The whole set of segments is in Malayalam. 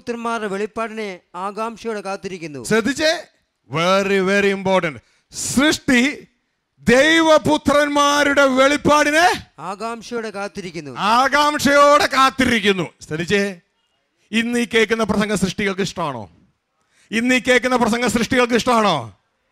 ദൈവപുത്രന്മാരുടെ വെളിപ്പാടിനെ ആകാംക്ഷയോടെ കാത്തിരിക്കുന്നു. ശ്രദ്ധിച്ചേ, വെരി വെരി ഇമ്പോർട്ടന്റ്. സൃഷ്ടി ദൈവപുത്രന്മാരുടെ വെളിപ്പാടിനെ ആകാംക്ഷയോടെ കാത്തിരിക്കുന്നു. ആകാംക്ഷയോടെ കാത്തിരിക്കുന്നു. ശ്രദ്ധിച്ചേ, ഇന്ന് ഈ കേൾക്കുന്ന പ്രസംഗ സൃഷ്ടികൾക്ക് ഇഷ്ടമാണോ? ഇന്ന് ഈ കേൾക്കുന്ന പ്രസംഗ സൃഷ്ടികൾക്ക് ഇഷ്ടമാണോ?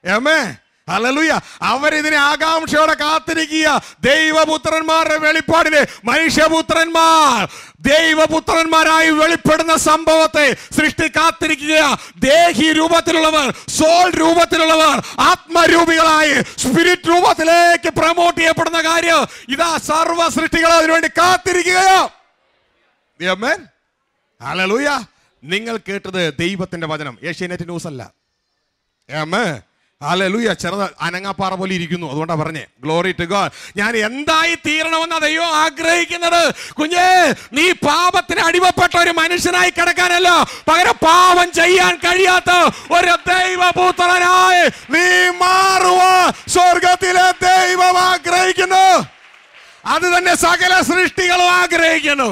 ആമേൻ, ഹല്ലേലൂയ. അവരിതിനെ ആകാംക്ഷയോടെ കാത്തിരിക്കുക. ദൈവപുത്രന്മാരുടെ വെളിപ്പാടിന് മനുഷ്യപുത്രന്മാർ ദൈവപുത്രന്മാരായി വെളിപ്പെടുന്ന സംഭവത്തെ സൃഷ്ടി കാത്തിരിക്കുക. ദേഹി രൂപത്തിലുള്ളവർ, സോൾ രൂപത്തിലുള്ളവർ, ആത്മരൂപികളായി സ്പിരിറ്റ് രൂപത്തിലേക്ക് പ്രമോട്ട് ചെയ്യപ്പെടുന്ന കാര്യം ഇതാ സർവ്വ സൃഷ്ടികൾ അതിനുവേണ്ടി കാത്തിരിക്കുകയോ. ആമേൻ, ഹല്ലേലൂയ. നിങ്ങൾ കേട്ടത് ദൈവത്തിന്റെ വചനം, ഏഷ്യാനെറ്റ് ന്യൂസ് അല്ല. Amen, hallelujah. ചെറുത് അനങ്ങാപ്പാറ പോലെ ഇരിക്കുന്നു, അതുകൊണ്ടാണ് പറഞ്ഞേ. Glory to God. ഞാൻ എന്തായി തീരണമെന്നാ ദൈവം ആഗ്രഹിക്കുന്നത്? കുഞ്ഞേ, നീ പാപത്തിന് അടിമപ്പെട്ട ഒരു മനുഷ്യനായി കിടക്കാനല്ല, പകരം പാപം ചെയ്യാൻ കഴിയാത്ത ഒരു ദൈവപുത്രനായി നീ മാറുവാൻ സ്വർഗത്തിലെ ദൈവം ആഗ്രഹിക്കുന്നു. അത് തന്നെ സകല സൃഷ്ടികളും ആഗ്രഹിക്കുന്നു.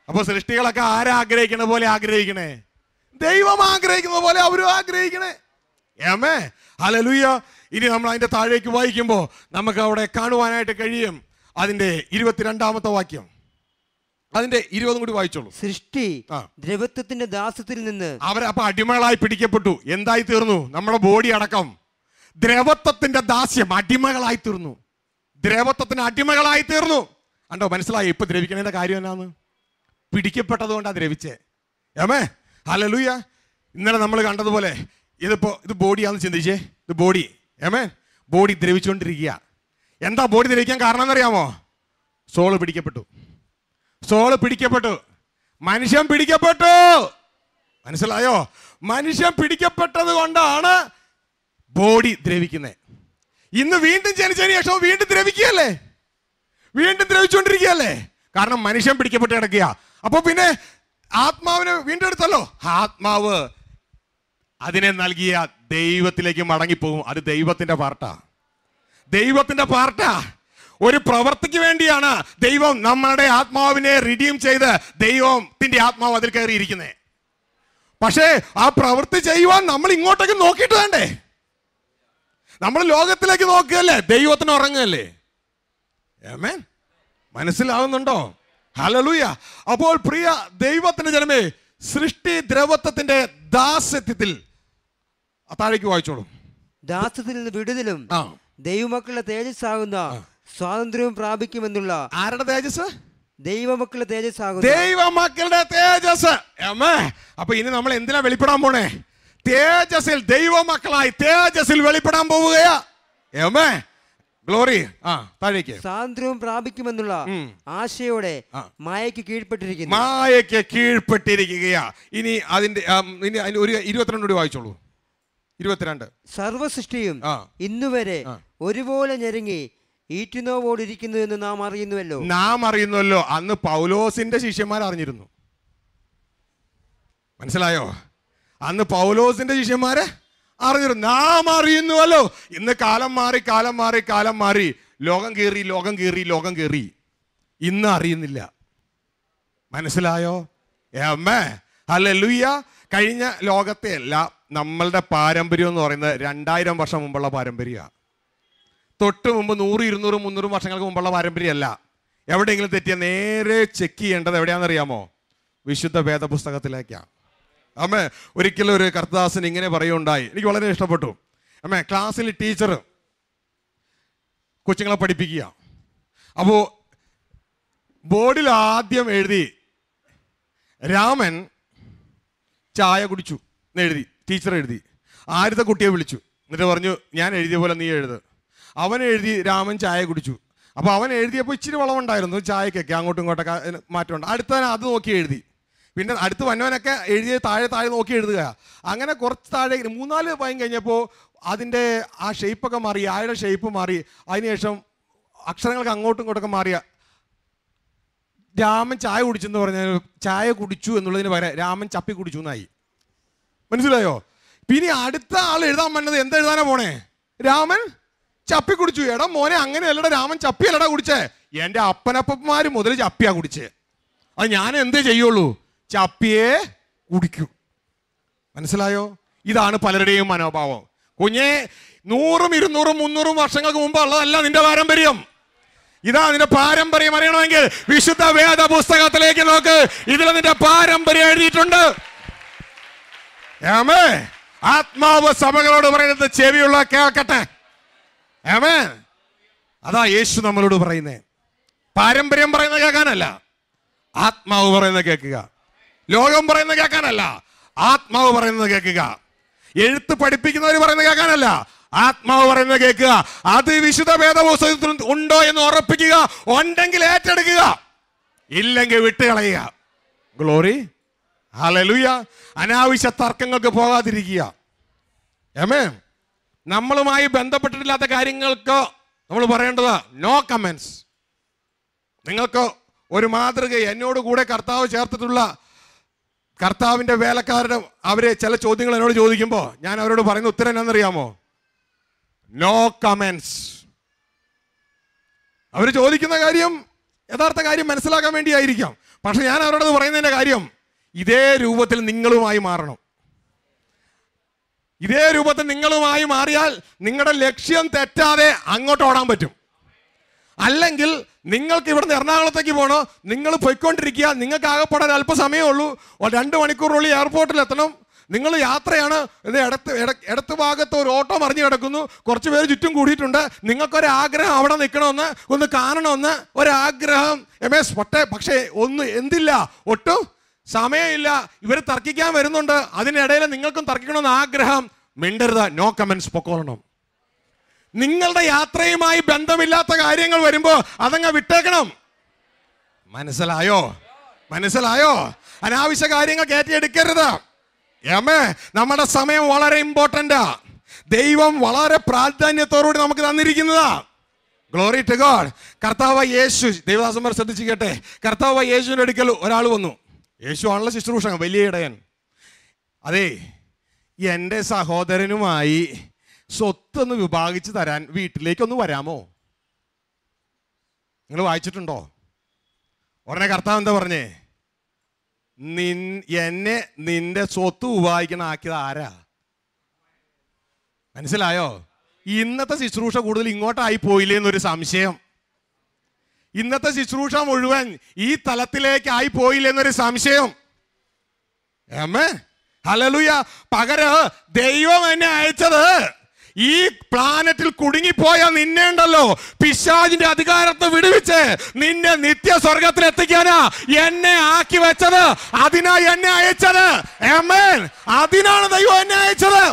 അപ്പൊ സൃഷ്ടികളൊക്കെ ആരാഗ്രഹിക്കുന്ന പോലെ ആഗ്രഹിക്കണേ? ദൈവം ആഗ്രഹിക്കുന്ന പോലെ അവരും ആഗ്രഹിക്കണേ. ആമേൻ, ഹല്ലേലൂയ. ഇനി നമ്മൾ അതിന്റെ താഴേക്ക് വായിക്കുമ്പോൾ നമുക്ക് അവിടെ കാണുവാനായിട്ട് കഴിയും. അതിന്റെ 22-ാമത്തെ വാക്യം, അതിന്റെ 20 കൂടി വായിച്ചോളൂ. സൃഷ്ടി ദ്രവത്വത്തിന്റെ ദാസ്യത്തിൽ നിന്ന് അവരപ്പൊ അടിമകളായി പിടിക്കപ്പെട്ടു. എന്തായി തീർന്നു? നമ്മുടെ ബോഡി അടക്കം ദ്രവത്വത്തിന്റെ ദാസ്യം, അടിമകളായി തീർന്നു. ദ്രവത്വത്തിന് അടിമകളായി തീർന്നു. കണ്ടോ, മനസ്സിലായി ഇപ്പൊ ദ്രവിക്കണേന്റെ കാര്യം എന്നാന്ന്? പിടിക്കപ്പെട്ടത് കൊണ്ടാ ദ്രവിച്ചേ. ആമേൻ, ഹല്ലേലൂയ. ഇന്നലെ നമ്മൾ കണ്ടതുപോലെ ഇത് ബോഡിയാന്ന് ചിന്തിച്ചേ. ഇത് ബോഡി. ആമേൻ, ബോഡി ദ്രവിച്ചുകൊണ്ടിരിക്കുക. എന്താ ബോഡി ദ്രവിക്കാൻ കാരണം എന്നറിയാമോ? സോള് പിടിക്കപ്പെട്ടു. സോള് പിടിക്കപ്പെട്ടു. മനുഷ്യൻ പിടിക്കപ്പെട്ടു. മനസ്സിലായോ? മനുഷ്യൻ പിടിക്കപ്പെട്ടത് കൊണ്ടാണ് ബോഡി ദ്രവിക്കുന്നത്. ഇന്ന് വീണ്ടും ജനിച്ചതിന് ശേഷം വീണ്ടും ദ്രവിക്കുകയല്ലേ? വീണ്ടും ദ്രവിച്ചുകൊണ്ടിരിക്കുകയല്ലേ? കാരണം മനുഷ്യൻ പിടിക്കപ്പെട്ട് കിടക്കുക. അപ്പൊ പിന്നെ ആത്മാവിനെ വീണ്ടും എടുത്തല്ലോ. ആത്മാവ് അതിനെ നൽകിയ ദൈവത്തിലേക്ക് മടങ്ങിപ്പോകും. അത് ദൈവത്തിന്റെ പാർട്ടാ. ദൈവത്തിന്റെ പാർട്ടാ. ഒരു പ്രവൃത്തിക്ക് വേണ്ടിയാണ് ദൈവം നമ്മളുടെ ആത്മാവിനെ റിഡീം ചെയ്ത് ദൈവത്തിന്റെ ആത്മാവ് അതിൽ കയറിയിരിക്കുന്നത്. പക്ഷേ ആ പ്രവൃത്തി ചെയ്യുവാൻ നമ്മൾ ഇങ്ങോട്ടേക്ക് നോക്കിയിട്ട് വേണ്ടേ? നമ്മൾ ലോകത്തിലേക്ക് നോക്കുകയല്ലേ, ദൈവത്തിന് ഉറങ്ങുകയല്ലേ? ആമേൻ, മനസ്സിലാവുന്നുണ്ടോ? ഹല്ലേലൂയ. അപ്പോൾ പ്രിയ ദൈവത്തിന്റെ ജനമേ, സൃഷ്ടി ദ്രവത്വത്തിന്റെ ദാസ്യത്തിൽ, താഴേക്ക് വായിച്ചോളൂ. ദാസ്യത്തിൽ നിന്ന് വിടുതലും ദൈവമക്കളുടെ തേജസ്സാകുന്ന സ്വാതന്ത്ര്യവും പ്രാപിക്കുമെന്നുള്ള. ആരുടെ തേജസ്? ദൈവമക്കളുടെ തേജസ്സാകുന്ന. ദൈവമക്കളുടെ തേജസ്. അപ്പൊ ഇനി നമ്മൾ എന്തിനാ വെളിപ്പെടാൻ പോണേ? തേജസ്സിൽ, ദൈവമക്കളായി തേജസ്സിൽ വെളിപ്പെടാൻ പോവുകയാ. ഗ്ലോറി. താഴേക്ക്. സ്വാതന്ത്ര്യവും പ്രാപിക്കുമെന്നുള്ള ആശയോടെ മായയ്ക്ക് കീഴ്പ്പെട്ടിരിക്കുന്നു. മായയ്ക്ക് കീഴ്പ്പെട്ടിരിക്കുകയാ. ഇനി അതിന്റെ ഒരു 22 കൂടി വായിച്ചോളൂ. 22. സർവസൃഷ്ടിയും ഇന്നുവരെ ഒരുപോലെ ഞെരുങ്ങി ഈറ്റുനോവോടിരിക്കുന്നു എന്ന് നാം അറിയുന്നുവല്ലോ. നാം അറിയുന്നുവല്ലോ. അന്ന് പൗലോസിന്റെ ശിഷ്യന്മാർ അറിഞ്ഞിരുന്നു. മനസ്സിലായോ? അന്ന് പൗലോസിന്റെ ശിഷ്യന്മാരെ അറിഞ്ഞിരുന്നു. നാം അറിയുന്നുവല്ലോ. ഇന്ന് കാലം മാറി, കാലം മാറി, കാലം മാറി. ലോകം കീറി, ലോകം കീറി, ലോകം കീറി. ഇന്ന് അറിയുന്നില്ല. മനസ്സിലായോ? ആമേൻ, ഹല്ലേലൂയ. കഴിഞ്ഞ ലോകത്തെ അല്ല, നമ്മളുടെ പാരമ്പര്യം എന്ന് പറയുന്നത് 2000 വർഷം മുമ്പുള്ള പാരമ്പര്യമാണ്. തൊട്ട് മുമ്പ് 100, 200, 300 വർഷങ്ങൾക്ക് മുമ്പുള്ള പാരമ്പര്യമല്ല. എവിടെയെങ്കിലും തെറ്റിയ നേരെ ചെക്ക് ചെയ്യേണ്ടത് എവിടെയാണെന്നറിയാമോ? വിശുദ്ധ വേദപുസ്തകത്തിലേക്കാണ്. അമ്മേ, ഒരിക്കലും ഒരു കർത്താസൻ ഇങ്ങനെ പറയുകയുണ്ടായി, എനിക്ക് വളരെ ഇഷ്ടപ്പെട്ടു. അമ്മേ, ക്ലാസ്സിൽ ടീച്ചർ കൊച്ചുങ്ങളെ പഠിപ്പിക്കുക. അപ്പോൾ ബോർഡിൽ ആദ്യം എഴുതി രാമൻ ചായ കുടിച്ചു എന്നെഴുതി. ടീച്ചർ എഴുതി. ആദ്യത്തെ കുട്ടിയെ വിളിച്ചു. എന്നിട്ട് പറഞ്ഞു, ഞാൻ എഴുതിയ പോലെ നീ എഴുത്. അവൻ എഴുതി രാമൻ ചായ കുടിച്ചു. അപ്പോൾ അവൻ എഴുതിയപ്പോൾ ഇച്ചിരി വളവുണ്ടായിരുന്നു ചായക്കൊക്കെ, അങ്ങോട്ടും ഇങ്ങോട്ടൊക്കെ മാറ്റമുണ്ട്. അടുത്തവൻ അത് നോക്കി എഴുതി. പിന്നെ അടുത്ത് വന്നവനൊക്കെ എഴുതിയ താഴെ നോക്കി എഴുതുക. അങ്ങനെ കുറച്ച് താഴെ 3-4 പയം കഴിഞ്ഞപ്പോൾ അതിൻ്റെ ആ ഷേപ്പൊക്കെ മാറി, ആയുടെ ഷേപ്പ് മാറി. അതിനുശേഷം അക്ഷരങ്ങൾക്ക് അങ്ങോട്ടും ഇങ്ങോട്ടൊക്കെ മാറിയ രാമൻ ചായ കുടിച്ചെന്ന് പറഞ്ഞാൽ ചായ കുടിച്ചു എന്നുള്ളതിന് പകരം രാമൻ ചപ്പി കുടിച്ചു എന്നായി. മനസ്സിലായോ? പിന്നെ അടുത്ത ആൾ എഴുതാൻ വന്നത് എന്തെഴുതാനാ പോണേ? രാമൻ ചപ്പി കുടിച്ചു. എടാ മോനെ, അങ്ങനെയല്ലടാ, രാമൻ ചപ്പിയല്ലടാ കുടിച്ചേ. എൻ്റെ അപ്പനപ്പന്മാർ മുതൽ ചപ്പിയാ കുടിച്ചേ. അത് ഞാൻ എന്തേ ചെയ്യുള്ളൂ? ചപ്പിയെ കുടിക്കും. മനസ്സിലായോ? ഇതാണ് പലരുടെയും മനോഭാവം. കുഞ്ഞെ, 100, 200, 300 വർഷങ്ങൾക്ക് മുമ്പ് ഉള്ളതല്ല നിന്റെ പാരമ്പര്യം. ഇതാ നിന്റെ പാരമ്പര്യം അറിയണമെങ്കിൽ വിശുദ്ധ വേദ പുസ്തകത്തിലേക്ക് നോക്ക്. ഇതിൽ നിന്റെ പാരമ്പര്യം എഴുതിയിട്ടുണ്ട്. ആമേ. ആത്മാവ് സഭകളോട് പറയുന്നത് ചെവിയുള്ള കേൾക്കട്ടെ. ആമേ. അതാ യേശു നമ്മളോട് പറയുന്നേ. പാരമ്പര്യം പറയുന്നത് കേൾക്കാനല്ല, ആത്മാവ് പറയുന്നത് കേൾക്കുക. ലോകം പറയുന്നത് കേൾക്കാനല്ല, ആത്മാവ് പറയുന്നത് കേൾക്കുക. എഴുത്ത് പഠിപ്പിക്കുന്നവർ പറയുന്നത് കേൾക്കാനല്ല, ആത്മാവ് പറയുന്നത് കേൾക്കുക. അത് വിശുദ്ധ വേദപുസ്തകത്തിൽ ഉണ്ടോ എന്ന് ഉറപ്പിക്കുക. ഉണ്ടെങ്കിൽ ഏറ്റെടുക്കുക, ഇല്ലെങ്കിൽ വിട്ടുകളയുക. Glory, hallelujah. അനാവശ്യ തർക്കങ്ങൾക്ക് പോകാതിരിക്കുക. ആമേൻ. നമ്മളുമായി ബന്ധപ്പെട്ടിട്ടില്ലാത്ത കാര്യങ്ങൾക്ക് നമ്മൾ പറയേണ്ടത് നോ കമന്റ്സ്. നിങ്ങൾക്ക് ഒരു മാതൃക എന്നോട് കൂടെ കർത്താവ് ചേർത്തിട്ടുള്ള കർത്താവിൻ്റെ വേലക്കാരുടെ അവരെ ചില ചോദ്യങ്ങൾ എന്നോട് ചോദിക്കുമ്പോൾ ഞാൻ അവരോട് പറയുന്ന ഉത്തരം എന്നാണെന്നറിയാമോ? No comments. അവർ ചോദിക്കുന്ന കാര്യം യഥാർത്ഥ കാര്യം മനസ്സിലാക്കാൻ വേണ്ടിയായിരിക്കാം. പക്ഷെ ഞാൻ അവരോട് പറയുന്നതിൻ്റെ കാര്യം ഇതേ രൂപത്തിൽ നിങ്ങളുമായി മാറണം. ഇതേ രൂപത്തിൽ നിങ്ങളുമായി മാറിയാൽ നിങ്ങളുടെ ലക്ഷ്യം തെറ്റാതെ അങ്ങോട്ട് ഓടാൻ പറ്റും. അല്ലെങ്കിൽ നിങ്ങൾക്ക് ഇവിടുന്ന് എറണാകുളത്തേക്ക് പോകണോ, നിങ്ങൾ പോയിക്കൊണ്ടിരിക്കുക, നിങ്ങൾക്ക് ആകെപ്പെടാൻ അല്പസമയമേ ഉള്ളൂ, 2 മണിക്കൂറിനുള്ളിൽ എയർപോർട്ടിൽ എത്തണം. നിങ്ങൾ യാത്രയാണ്, ഇത് ഇടത്ത് ഭാഗത്ത് ഒരു ഓട്ടോ മറിഞ്ഞു കിടക്കുന്നു, കുറച്ച് പേര് ചുറ്റും കൂടിയിട്ടുണ്ട്. നിങ്ങൾക്കൊരാഗ്രഹം അവിടെ നിൽക്കണമെന്ന്, ഒന്ന് കാണണമെന്ന് ഒരാഗ്രഹം. പക്ഷേ എന്തില്ല, ഒട്ടും സമയമില്ല. ഇവർ തർക്കിക്കാൻ വരുന്നുണ്ട്, അതിനിടയിൽ നിങ്ങൾക്കും തർക്കിക്കണമെന്ന് ആഗ്രഹം. മിണ്ടരുത്, നോ കമന്റ്സ്, പൊക്കോളണം. നിങ്ങളുടെ യാത്രയുമായി ബന്ധമില്ലാത്ത കാര്യങ്ങൾ വരുമ്പോ അതങ്ങ് വിട്ടേക്കണം. മനസ്സിലായോ? മനസ്സിലായോ? അനാവശ്യ കാര്യങ്ങൾ കയറ്റിയെടുക്കരുത്. നമ്മുടെ സമയം വളരെ ഇമ്പോർട്ടന്റാ. ദൈവം വളരെ പ്രാധാന്യത്തോടുകൂടി നമുക്ക് തന്നിരിക്കുന്നതാ. Glory to God. കർത്താവ് യേശു, ദൈവദാസന്മാർ ശ്രദ്ധിച്ചു കേട്ടെ. കർത്താവ് യേശുവിന്റെ അടുക്കൽ ഒരാൾ വന്നു. യേശു ആണല്ലോ ശുശ്രൂഷകൻ, വലിയ ഇടയൻ. അതെ, എൻ്റെ സഹോദരനുമായി സ്വത്തൊന്ന് വിഭാഗിച്ച് തരാൻ വീട്ടിലേക്കൊന്ന് വരാമോ? നിങ്ങൾ വായിച്ചിട്ടുണ്ടോ? ഉടനെ കർത്താവ് എന്താ പറഞ്ഞേ? എന്നെ നിന്റെ സ്വത്ത് വിഭാഗിക്കണ ആക്കിയത് ആരാ? മനസ്സിലായോ? ഇന്നത്തെ ശുശ്രൂഷ കൂടുതൽ ഇങ്ങോട്ടായി പോയില്ലേ എന്നൊരു സംശയം. ഇന്നത്തെ ശുശ്രൂഷ മുഴുവൻ ഈ തലത്തിലേക്കായി പോയില്ലേ എന്നൊരു സംശയം. ഹല്ലേലൂയ. പകരം ദൈവം എന്നെ അയച്ചത് ഈ പ്ലാനറ്റിൽ കുടുങ്ങിപ്പോയ നിന്നെ ഉണ്ടല്ലോ, പിശാചിന്റെ അധികാരത്തെ വിടുവിച്ച് നിന്നെ നിത്യ സ്വർഗത്തിൽ എത്തിക്കാനാ എന്നെ ആക്കി വെച്ചത്. അതിനാ എന്നെ അയച്ചത്. ആമേൻ. അതിനാണ് ദൈവം എന്നെ അയച്ചത്.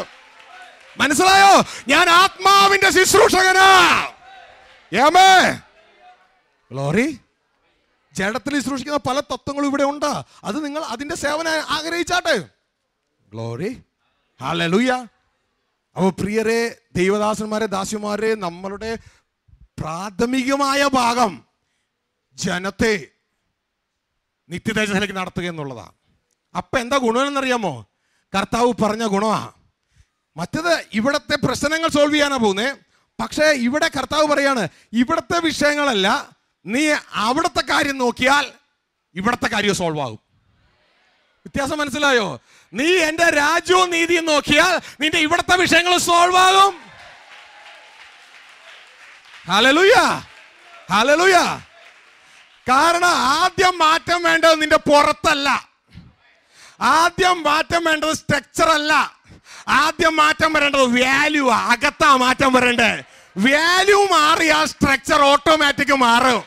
മനസ്സിലായോ? ഞാൻ ആത്മാവിന്റെ ശുശ്രൂഷകനാ. ആമേൻ. ഗ്ലോറി. ജഡത്തിൽ ശുശ്രൂഷിക്കുന്ന പല തത്വങ്ങളും ഇവിടെ ഉണ്ട്. അത് നിങ്ങൾ അതിന്റെ സേവനം ആഗ്രഹിച്ചാട്ടെ. Glory, hallelujah. അപ്പോൾ പ്രിയരെ, ദൈവദാസന്മാരെ, ദാസിമാരെ, നമ്മളുടെ പ്രാഥമികമായ ഭാഗം ജനത്തെ നിത്യതേജസ്സിലേക്ക് നടത്തുക എന്നുള്ളതാണ്. അപ്പം എന്താ ഗുണമെന്നറിയാമോ? കർത്താവ് പറഞ്ഞ ഗുണമാ. മറ്റത് ഇവിടത്തെ പ്രശ്നങ്ങൾ സോൾവ് ചെയ്യാനാണ് പോകുന്നത്. പക്ഷേ ഇവിടെ കർത്താവ് പറയാണ്, ഇവിടുത്തെ വിഷയങ്ങളല്ല, നീ അവിടുത്തെ കാര്യം നോക്കിയാൽ ഇവിടുത്തെ കാര്യം സോൾവ് ആകും. വ്യത്യാസം മനസ്സിലായോ? നീ എൻ്റെ രാജ്യവും നീതിയും നോക്കിയാൽ നിന്റെ ഇവിടുത്തെ വിഷയങ്ങൾ സോൾവ് ആകും. Hallelujah, hallelujah. കാരണം ആദ്യം മാറ്റം വേണ്ടത് നിന്റെ പുറത്തല്ല. ആദ്യം മാറ്റം വേണ്ടത് സ്ട്രക്ചർ അല്ല. ആദ്യം മാറ്റം വരേണ്ടത് വാല്യൂ. അകത്താ മാറ്റം വരണ്ടേ. വാല്യൂ മാറിയാൽ സ്ട്രക്ചർ ഓട്ടോമാറ്റിക് മാറും.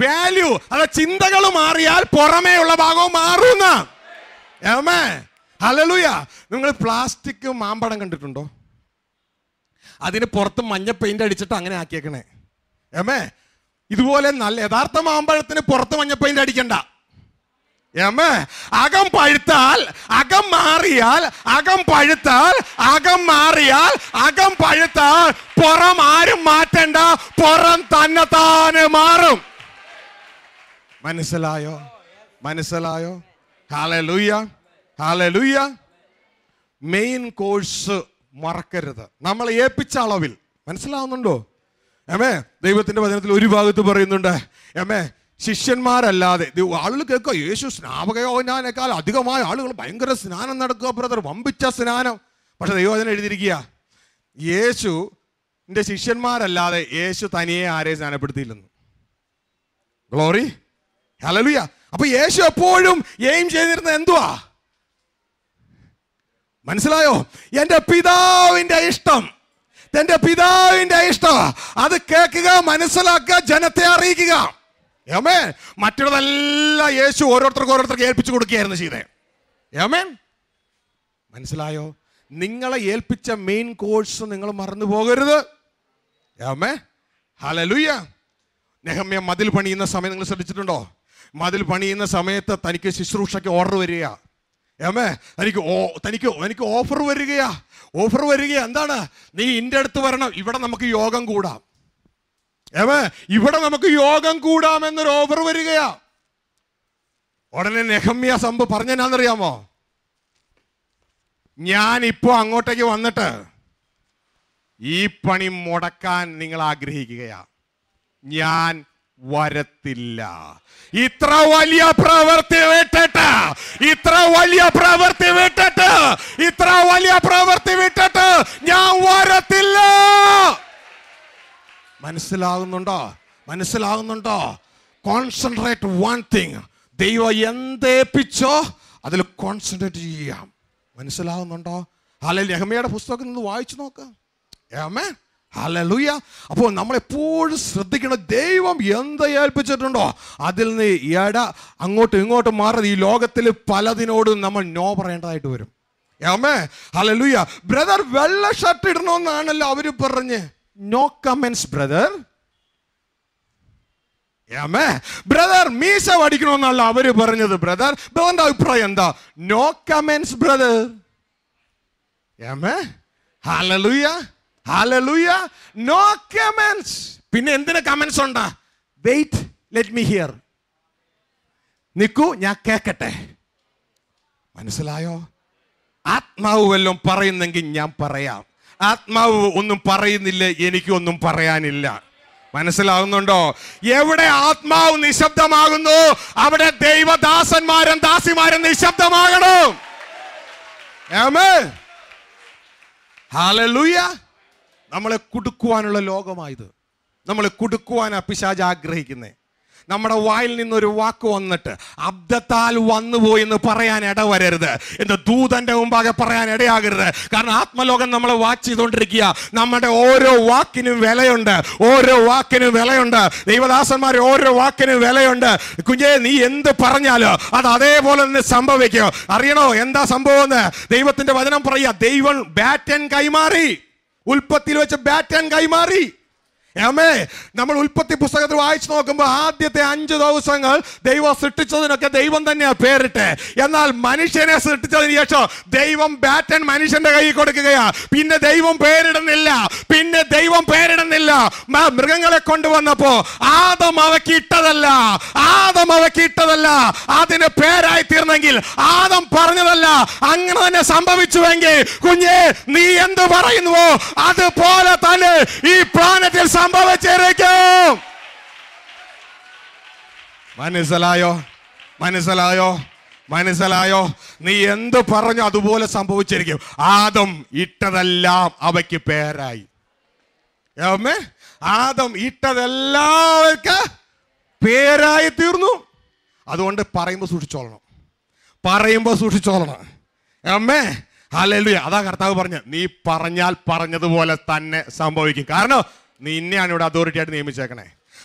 വാല്യൂ, അത് ചിന്തകൾ മാറിയാൽ പുറമേ ഉള്ള ഭാഗവും മാറുന്ന. ഹല്ലേലൂയ. നിങ്ങൾ പ്ലാസ്റ്റിക് മാമ്പഴം കണ്ടിട്ടുണ്ടോ? അതിന് പുറത്ത് മഞ്ഞ പെയിന്റ് അടിച്ചിട്ട് അങ്ങനെ ആക്കിയേക്കണേ. ഇതുപോലെ നല്ല യഥാർത്ഥ മാമ്പഴത്തിന് പുറത്ത് മഞ്ഞ പെയിന്റ് അടിക്കണ്ട. അകം പഴുത്താൽ, അകം മാറിയാൽ, അകം പഴുത്താൽ, അകം മാറിയാൽ, അകം പഴുത്താൽ പുറം ആരും മാറ്റണ്ട, പുറം തന്നെത്താനെ മാറും. മനസ്സിലായോ? മനസ്സിലായോ? Hallelujah, hallelujah. മെയിൻ കോഴ്സ് മറക്കരുത്. നമ്മളെ ഏൽപ്പിച്ച അളവിൽ. മനസ്സിലാവുന്നുണ്ടോ? ദൈവത്തിന്റെ വചനത്തിൽ ഒരു ഭാഗത്ത് പറയുന്നുണ്ട്, ശിഷ്യന്മാരല്ലാതെ ആളുകൾ കേൾക്കുക യേശു സ്നാപകയോഹന്നാനേക്കാൾ അധികമായ ആളുകൾ ഭയങ്കര സ്നാനം നടക്കുക ബ്രദർ, വമ്പിച്ച സ്നാനം. പക്ഷെ ദൈവവചനം എഴുതിയിരിക്കുക യേശുവിൻ്റെ ശിഷ്യന്മാരല്ലാതെ യേശു തനിയെ ആരെയും സ്നാനപ്പെടുത്തിയില്ലെന്ന്. Glory, hallelujah. അപ്പൊ യേശു എപ്പോഴും എയിം ചെയ്തിരുന്നത് എന്തുവാ? മനസ്സിലായോ? എൻ്റെ പിതാവിൻ്റെ ഇഷ്ടം, എൻ്റെ പിതാവിൻ്റെ ഇഷ്ടം അത് കേൾക്കുക, മനസ്സിലാക്കുക, ജനത്തെ അറിയിക്കുക. ആമേൻ. മറ്റുള്ളതെല്ലാം യേശു ഓരോരുത്തർക്ക് ഏൽപ്പിച്ചു കൊടുക്കുകയായിരുന്നു ചെയ്തേ. ആമേൻ. മനസ്സിലായോ? നിങ്ങളെ ഏൽപ്പിച്ച മെയിൻ കോഴ്സ് നിങ്ങൾ മറന്നു പോകരുത്. ആമേൻ. ഹല്ലേലൂയ. നെഹമ്യ മതിൽ പണിയുന്ന സമയം നിങ്ങൾ ശ്രദ്ധിച്ചിട്ടുണ്ടോ? മതിൽ പണിയുന്ന സമയത്ത് തനിക്ക് ശുശ്രൂഷയ്ക്ക് ഓർഡർ വരിക. ആമേ. തനിക്ക് ഓഫർ വരികയാ. ഓഫർ വരികയാ. എന്താണ്? നീ ഇൻ്റെ അടുത്ത് വരണം, ഇവിടെ നമുക്ക് യോഗം കൂടാം. ആമേ. ഇവിടെ നമുക്ക് യോഗം കൂടാമെന്നൊരു ഓഫർ വരികയാ. ഉടനെ നെഹമ്യ സംഭവം പറഞ്ഞെന്നാന്നറിയാമോ? ഞാൻ ഇപ്പോ അങ്ങോട്ടേക്ക് വന്നിട്ട് ഈ പണി മുടക്കാൻ നിങ്ങൾ ആഗ്രഹിക്കുകയാ, ഞാൻ വരത്തില്ല. ഇത്ര വലിയ പ്രവൃത്തി വിട്ടിട്ട്, ഇത്ര വലിയ പ്രവൃത്തി വിട്ടിട്ട്, ഇത്ര വലിയ പ്രവൃത്തി വിട്ടിട്ട് ഞാൻ വരത്തില്ല. മനസ്സിലാകുന്നുണ്ടോ? മനസ്സിലാകുന്നുണ്ടോ? Concentrate one thing. ദൈവം എന്തേപ്പിച്ചോ അതിൽ കോൺസെൻട്രേറ്റ് ചെയ്യാം. മനസ്സിലാകുന്നുണ്ടോ? ഹല്ലേലൂയ. നെഹമ്യയുടെ പുസ്തകത്തിൽ നിന്ന് വായിച്ചു നോക്കാം. ആമേൻ. ഹല്ലേലൂയ. അപ്പോൾ നമ്മളെപ്പോഴും ശ്രദ്ധിക്കണം, ദൈവം എന്ത് ഏൽപ്പിച്ചിട്ടുണ്ടോ അതിൽ നിന്ന് അങ്ങോട്ടും ഇങ്ങോട്ടും മാറി ഈ ലോകത്തിൽ പലതിനോടും നമ്മൾ നോ പറയേണ്ടതായിട്ട് വരും. ആമേൻ. ഹല്ലേലൂയ. ബ്രദർ വെള്ള ഷർട്ട് ഇടണമെന്നാണല്ലോ അവര് പറഞ്ഞ്. No comments brother. Amen. Brother മീശ വടിക്കണമെന്നല്ല അവര് പറഞ്ഞത്. ബ്രദറിന്റെ അഭിപ്രായം എന്താ? No comments brother. Amen. Hallelujah. Hallelujah. No comments. പിന്നെ എന്തിന് കമന്റ്സ് ഉണ്ടാ? Wait, let me hear. നിക്കൂ, ഞാൻ കേക്കട്ടെ. മനസ്സിലായോ? ആത്മാവ് വല്ലതും പറയുന്നെങ്കിൽ ഞാൻ പറയാം. ആത്മാവ് ഒന്നും പറയുന്നില്ല, എനിക്കൊന്നും പറയാനില്ല. മനസ്സിലാകുന്നുണ്ടോ? എവിടെ ആത്മാവ് നിശബ്ദമാകുന്നു അവിടെ ദൈവദാസന്മാരും ദാസിമാരും നിശബ്ദമാകണം. ആമേൻ. ഹല്ലേലൂയ. നമ്മളെ കുടുക്കുവാനുള്ള ലോകമായത്. നമ്മളെ കുടുക്കുവാനാ പിശാച് ആഗ്രഹിക്കുന്നത്. നമ്മുടെ വായിൽ നിന്നൊരു വാക്ക് വന്നിട്ട് അബ്ദത്താൽ വന്നുപോയി എന്ന് പറയാൻ ഇടവരരുത്, എന്ന് ദൂതന്റെ മുമ്പാകെ പറയാൻ ഇടയാകരുത്. കാരണം ആത്മലോകം നമ്മളെ വാച്ച് ചെയ്തുകൊണ്ടിരിക്കുക. നമ്മുടെ ഓരോ വാക്കിനും വിലയുണ്ട്, ഓരോ വാക്കിനും വിലയുണ്ട്. ദൈവദാസന്മാർ ഓരോ വാക്കിനും വിലയുണ്ട്. കുഞ്ഞേ, നീ എന്ത് പറഞ്ഞാലോ അത് അതേപോലെ തന്നെ സംഭവിക്കും. അറിയണോ എന്താ സംഭവം? ദൈവത്തിന്റെ വചനം പറയുക, ദൈവം ബാറ്റൻ കൈമാറി. ഉൽപ്പത്തിയിൽ വെച്ച് ബാറ്റൻ കൈമാറി. ആമേ. നമ്മൾ ഉൽപ്പത്തി പുസ്തകത്തിൽ വായിച്ചു നോക്കുമ്പോൾ ആദ്യത്തെ 5 ദിവസങ്ങൾ ദൈവം സൃഷ്ടിച്ചതിനൊക്കെ ദൈവം തന്നെയാണ് പേരിട്ട്. എന്നാൽ മനുഷ്യനെ സൃഷ്ടിച്ചതിന് ശേഷം ദൈവം ബാറ്റൻ മനുഷ്യന്റെ കയ്യിൽ കൊടുക്കുകയാ. പിന്നെ ദൈവം പേരിടുന്നില്ല, പിന്നെ ദൈവം പേരിടുന്നില്ല. മൃഗങ്ങളെ കൊണ്ടുവന്നപ്പോ ആദം അവയ്ക്ക് ഇട്ടതല്ല, ആദം അവയ്ക്ക് ഇട്ടതല്ല, അതിന് പേരായി തീർന്നെങ്കിൽ ആദം പറഞ്ഞതല്ല. അങ്ങനെ തന്നെ സംഭവിച്ചുവെങ്കിൽ കുഞ്ഞേ, നീ എന്ത് പറയുന്നുവോ അതുപോലെ തന്നെ ഈ പ്ലാനറ്റിൽ സംഭവിച്ചിരിക്കും. മനസ്സിലായോ? മനസ്സിലായോ? മനസ്സിലായോ? നീ എന്ത് പറഞ്ഞു അതുപോലെ സംഭവിച്ചിരിക്കും. ആദം ഇട്ടതെല്ലാം അവയ്ക്ക് പേരായി. ആദം ഇട്ടതെല്ലാവർക്ക് പേരായി തീർന്നു. അതുകൊണ്ട് പറയുമ്പോൾ സൂക്ഷിച്ചോളണം, പറയുമ്പോൾ സൂക്ഷിച്ചോളണം. അമ്മേ. ഹല്ലേലൂയ. അതാ കർത്താവ് പറഞ്ഞ, നീ പറഞ്ഞാൽ പറഞ്ഞതുപോലെ തന്നെ സംഭവിക്കും. കാരണം നിന്നെയാണ് ഇവിടെ അതോറിറ്റി ആയിട്ട് നിയമിച്ചേക്കണേ.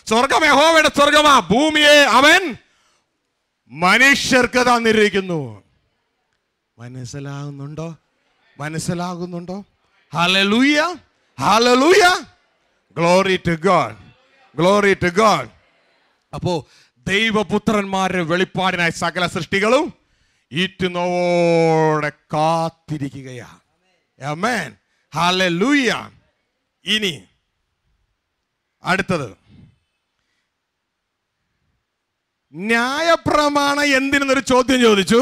സ്വർഗം യഹോവയുടെ സ്വർഗമാ, ഭൂമിയെ അവൻ മനുഷ്യർക്ക് തന്നിരിക്കുന്നു. മനസ്സിലാകുന്നുണ്ടോ? മനസ്സിലാകുന്നുണ്ടോ? Hallelujah. Hallelujah. Glory to God. Glory to God. അപ്പോ ദൈവപുത്രന്മാരുടെ വെളിപ്പാടിനായി സകല സൃഷ്ടികളും ഈറ്റുനോവോടെ കാത്തിരിക്കുകയാ. ആമേൻ. ഹല്ലേലൂയ. ഇനി അടുത്തത്, ന്യായപ്രമാണം എന്തിനെന്നൊരു ചോദ്യം ചോദിച്ചു.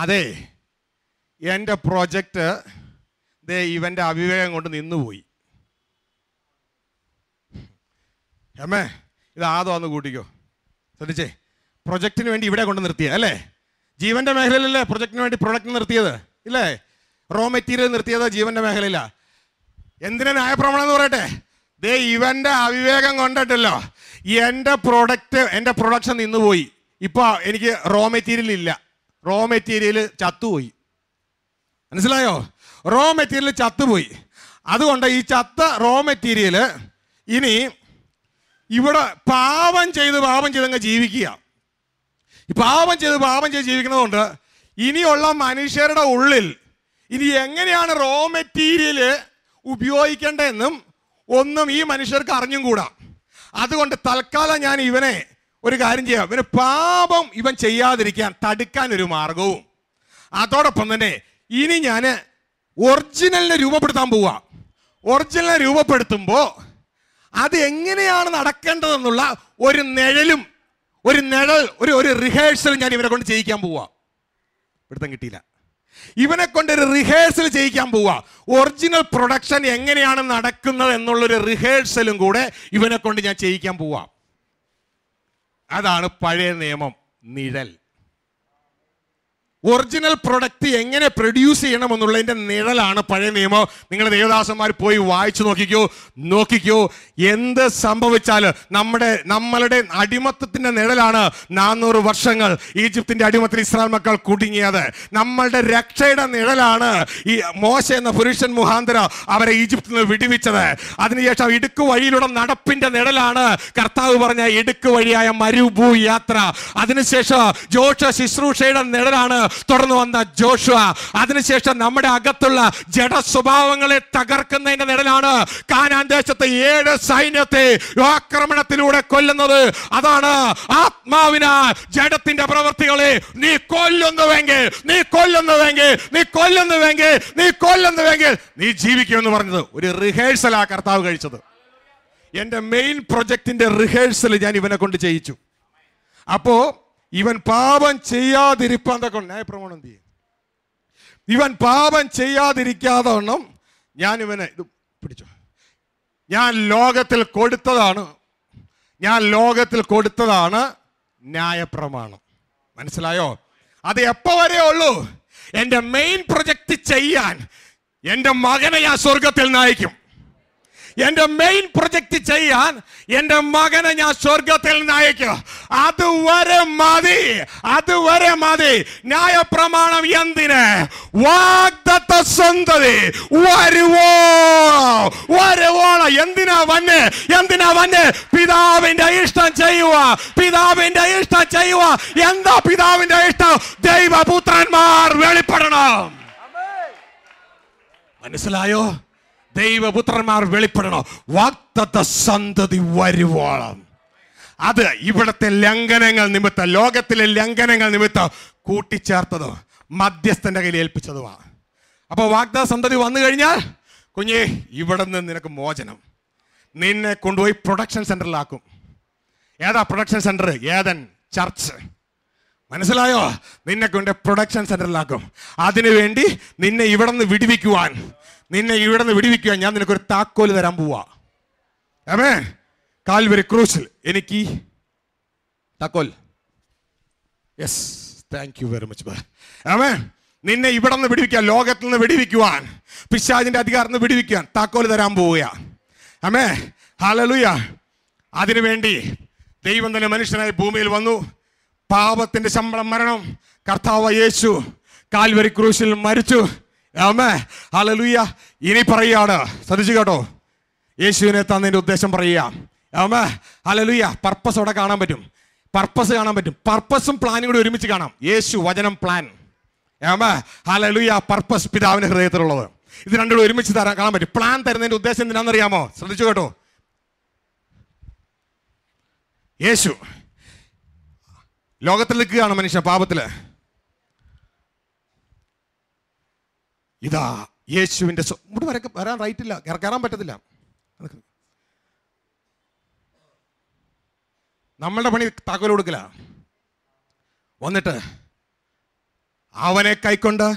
അതെ, എൻ്റെ പ്രോജക്റ്റ് ഇവന്റെ അവിവേകം കൊണ്ട് നിന്നുപോയി. ആമേ. ഇത് ആദം കൂട്ടിക്കോ. ശ്രദ്ധിച്ചേ, പ്രൊജക്റ്റിന് വേണ്ടി ഇവിടെ കൊണ്ട് നിർത്തിയത് അല്ലേ? ജീവന്റെ മേഖലയിലല്ലേ പ്രൊജക്റ്റിന് വേണ്ടി പ്രൊഡക്റ്റ് നിർത്തിയത് ഇല്ലേ? റോ മെറ്റീരിയൽ നിർത്തിയത് ജീവന്റെ മേഖലയില. എന്തിനാ ന്യായപ്രമാണം എന്ന് പറയട്ടെ? ദേ ഇവന്റെ അവിവേകം കൊണ്ടിട്ടല്ലോ എൻ്റെ പ്രൊഡക്ഷൻ നിന്നുപോയി. ഇപ്പൊ എനിക്ക് റോ മെറ്റീരിയൽ ഇല്ല, റോ മെറ്റീരിയൽ ചത്തുപോയി. മനസ്സിലായോ? റോ മെറ്റീരിയൽ ചത്തുപോയി. അതുകൊണ്ട് ഈ ചത്ത റോ മെറ്റീരിയൽ ഇനി ഇവിടെ പാപം ചെയ്ത് അങ്ങ് ജീവിക്കുക. ഈ പാപം ചെയ്ത് ജീവിക്കുന്നതുകൊണ്ട് ഇനിയുള്ള മനുഷ്യരുടെ ഉള്ളിൽ ഇനി എങ്ങനെയാണ് റോ മെറ്റീരിയൽ ഉപയോഗിക്കേണ്ടതെന്നും ഒന്നും ഈ മനുഷ്യർക്ക് അറിഞ്ഞും കൂടാ. അതുകൊണ്ട് തൽക്കാലം ഞാൻ ഇവനെ ഒരു കാര്യം ചെയ്യാം, ഇവന് പാപം ഇവൻ ചെയ്യാതിരിക്കാൻ തടുക്കാൻ ഒരു മാർഗവും, അതോടൊപ്പം തന്നെ ഇനി ഞാൻ ഒറിജിനലിനെ രൂപപ്പെടുത്താൻ പോവാ. ഒറിജിനലിനെ രൂപപ്പെടുത്തുമ്പോൾ അത് എങ്ങനെയാണ് നടക്കേണ്ടതെന്നുള്ള ഒരു റിഹേഴ്സൽ ഞാൻ ഇവനെ കൊണ്ട് ചെയ്യിക്കാൻ പോവാ. പിടുത്തം കിട്ടിയില്ല. ഇവനെ കൊണ്ട് ഒരു റിഹേഴ്സൽ ചെയ്യിക്കാൻ പോവാ. ഒറിജിനൽ പ്രൊഡക്ഷൻ എങ്ങനെയാണ് നടക്കുന്നത് എന്നുള്ളൊരു റിഹേഴ്സലും കൂടെ ഇവനെ കൊണ്ട് ഞാൻ ചെയ്യിക്കാൻ പോവാ. അതാണ് പഴയ നിയമം നിഴൽ. ഒറിജിനൽ പ്രൊഡക്റ്റ് എങ്ങനെ പ്രൊഡ്യൂസ് ചെയ്യണമെന്നുള്ളതിൻ്റെ നിഴലാണ് പഴയ നിയമം. നിങ്ങൾ ദേവദാസന്മാർ പോയി വായിച്ചു നോക്കിക്കോ. എന്ത് സംഭവിച്ചാൽ നമ്മളുടെ അടിമത്തത്തിൻ്റെ നിഴലാണ് 400 വർഷങ്ങൾ ഈജിപ്തിൻ്റെ അടിമത്തിൽ ഇസ്രായേൽ മക്കൾ കുടുങ്ങിയത്. നമ്മളുടെ രക്ഷയുടെ നിഴലാണ് ഈ മോശ എന്ന പുരുഷൻ മുഖാന്തരം അവരെ ഈജിപ്തിൽ നിന്ന് വിടുവിച്ചത്. അതിനുശേഷം ഇടുക്ക് വഴിയിലൂടെ നടപ്പിന്റെ നിഴലാണ് കർത്താവ് പറഞ്ഞ ഇടുക്ക് വഴിയായ മരുഭൂ യാത്ര. അതിനുശേഷം ജോഷുവ ശുശ്രൂഷയുടെ നിഴലാണ് തുടർന്ന് വന്ന ജോഷുവ. അതിനുശേഷം നമ്മുടെ അകത്തുള്ള ജഡ സ്വഭാവങ്ങളെ തകർക്കുന്നതിന്റെ നിഴലാണ് കാനാൻ ദേശത്തെ 7 സൈന്യത്തെ ആക്രമണത്തിലൂടെ കൊല്ലുന്നത്. അതാണ് ആത്മാവിന ജഡത്തിന്റെ പ്രവൃത്തികളെ നീ കൊല്ലുന്നുവെങ്കിൽ നീ ജീവിക്കുമെന്ന് പറഞ്ഞത് ഒരു റിഹേഴ്സലാ കർത്താവ് കഴിച്ചത്. എന്റെ മെയിൻ പ്രൊജക്ടിന്റെ റിഹേഴ്സൽ ഞാൻ ഇവനെ കൊണ്ട് ചെയ്യിച്ചു. അപ്പോ ഇവൻ പാപം ചെയ്യാതിരിപ്പാൻ ന്യായപ്രമാണം ചെയ്യും. ഇവൻ പാപം ചെയ്യാതിരിക്കാതെ വണ്ണം ഞാൻ ഇവനെ ഇത് പിടിച്ചോ. ഞാൻ ലോകത്തിൽ കൊടുത്തതാണ് ന്യായപ്രമാണം. മനസ്സിലായോ? അത് എപ്പോ വരെ ഉള്ളൂ? എൻ്റെ മെയിൻ പ്രൊജക്ട് ചെയ്യാൻ എൻ്റെ മകനെ ഞാൻ സ്വർഗത്തിൽ നയിക്കും. എൻ്റെ മെയിൻ പ്രൊജക്ട് ചെയ്യാൻ എൻ്റെ മകനെ ഞാൻ സ്വർഗത്തിൽ നയിക്കും. അതുവരെ മതി. ന്യായപ്രമാണം എന്തിന്? വാഗ്ദത്ത സന്തതി വരുവോളം. എന്തിനാ വന്നെ? പിതാവിന്റെ ഇഷ്ടം ചെയ്യുക. എന്താ പിതാവിന്റെ ഇഷ്ടം? ദൈവപുത്രന്മാർ വെളിപ്പെടണം. മനസ്സിലായോ? ദൈവപുത്രന്മാർ വെളിപ്പെടണം. വാഗ്ദത്ത സന്തതി വരുവോളം. അത് ഇവിടത്തെ ലംഘനങ്ങൾ നിമിത്തം, ലോകത്തിലെ ലംഘനങ്ങൾ നിമിത്തം കൂട്ടിച്ചേർത്തതോ മധ്യസ്ഥന്റെ കയ്യിൽ ഏൽപ്പിച്ചതുമാണ്. അപ്പോൾ വാഗ്ദത്ത സന്തതി വന്നു കഴിഞ്ഞാൽ കുഞ്ഞേ ഇവിടെ നിന്ന് നിനക്ക് മോചനം. നിന്നെ കൊണ്ടുപോയി പ്രൊഡക്ഷൻ സെന്ററിലാക്കും. ഏതാ പ്രൊഡക്ഷൻ സെന്റർ? ഏതൻ ചർച്ച്. മനസ്സിലായോ? നിന്നെ കൊണ്ട് പ്രൊഡക്ഷൻ സെന്ററിലാക്കും. അതിനുവേണ്ടി നിന്നെ ഇവിടെ നിന്ന് വിടുവിക്കുവാൻ ഞാൻ നിനക്കൊരു താക്കോല് തരാൻ പോവാ. ആമേൻ. കാൽവരി ക്രൂസിൽ എനിക്ക് താക്കോൽ. Yes, thank you very much. Amen. നിന്നെ ഇവിടെ നിന്ന് വിടുവിക്കാൻ, ലോകത്തിൽ നിന്ന് വിടുവിക്കുവാൻ, പിശാചിന്റെ അധികാരത്തിൽ നിന്ന് വിടുവിക്കാൻ താക്കോല് തരാൻ പോവുക. ആമേൻ. ഹല്ലേലൂയ. അതിനുവേണ്ടി ദൈവം തന്നെ മനുഷ്യനായി ഭൂമിയിൽ വന്നു. പാപത്തിന്റെ ശമ്പളം മരണം. കർത്താവ് യേശു കാൽവരി ക്രൂസിൽ മരിച്ചു. ആമേൻ. ഹല്ലേലൂയ. ഇനി പറയുകയാണ്, ശ്രദ്ധിച്ചു കേട്ടോ, യേശുവിനെ തന്നതിന്റെ ഉദ്ദേശം പറയുക. ആമേൻ. ഹല്ലേലൂയ. പർപ്പസോടെ കാണാൻ പറ്റും. പർപ്പസും പ്ലാനും കൂടി ഒരുമിച്ച് കാണാം. യേശു, വചനം, പ്ലാൻ. ആമേൻ. ഹല്ലേലൂയ. പർപ്പസ് പിതാവിന്റെ ഹൃദയത്തിലുള്ളത്. ഇത് രണ്ടും ഒരുമിച്ച് കാണാൻ പറ്റും. പ്ലാൻ തരുന്നതിന്റെ ഉദ്ദേശം എന്തിനാണെന്നറിയാമോ? ശ്രദ്ധിച്ചു കേട്ടോ. യേശു ലോകത്തിൽ നിൽക്കുകയാണ് മനുഷ്യൻ പാപത്തില്. ഇതാ യേശുവിന്റെ ഇങ്ങോട്ട് വരാൻ റൈറ്റില്ല, കയറാൻ പറ്റത്തില്ല. നമ്മളുടെ പണി താക്കോൽ കൊടുക്കല. വന്നിട്ട് അവനെ കൈക്കൊണ്ട്,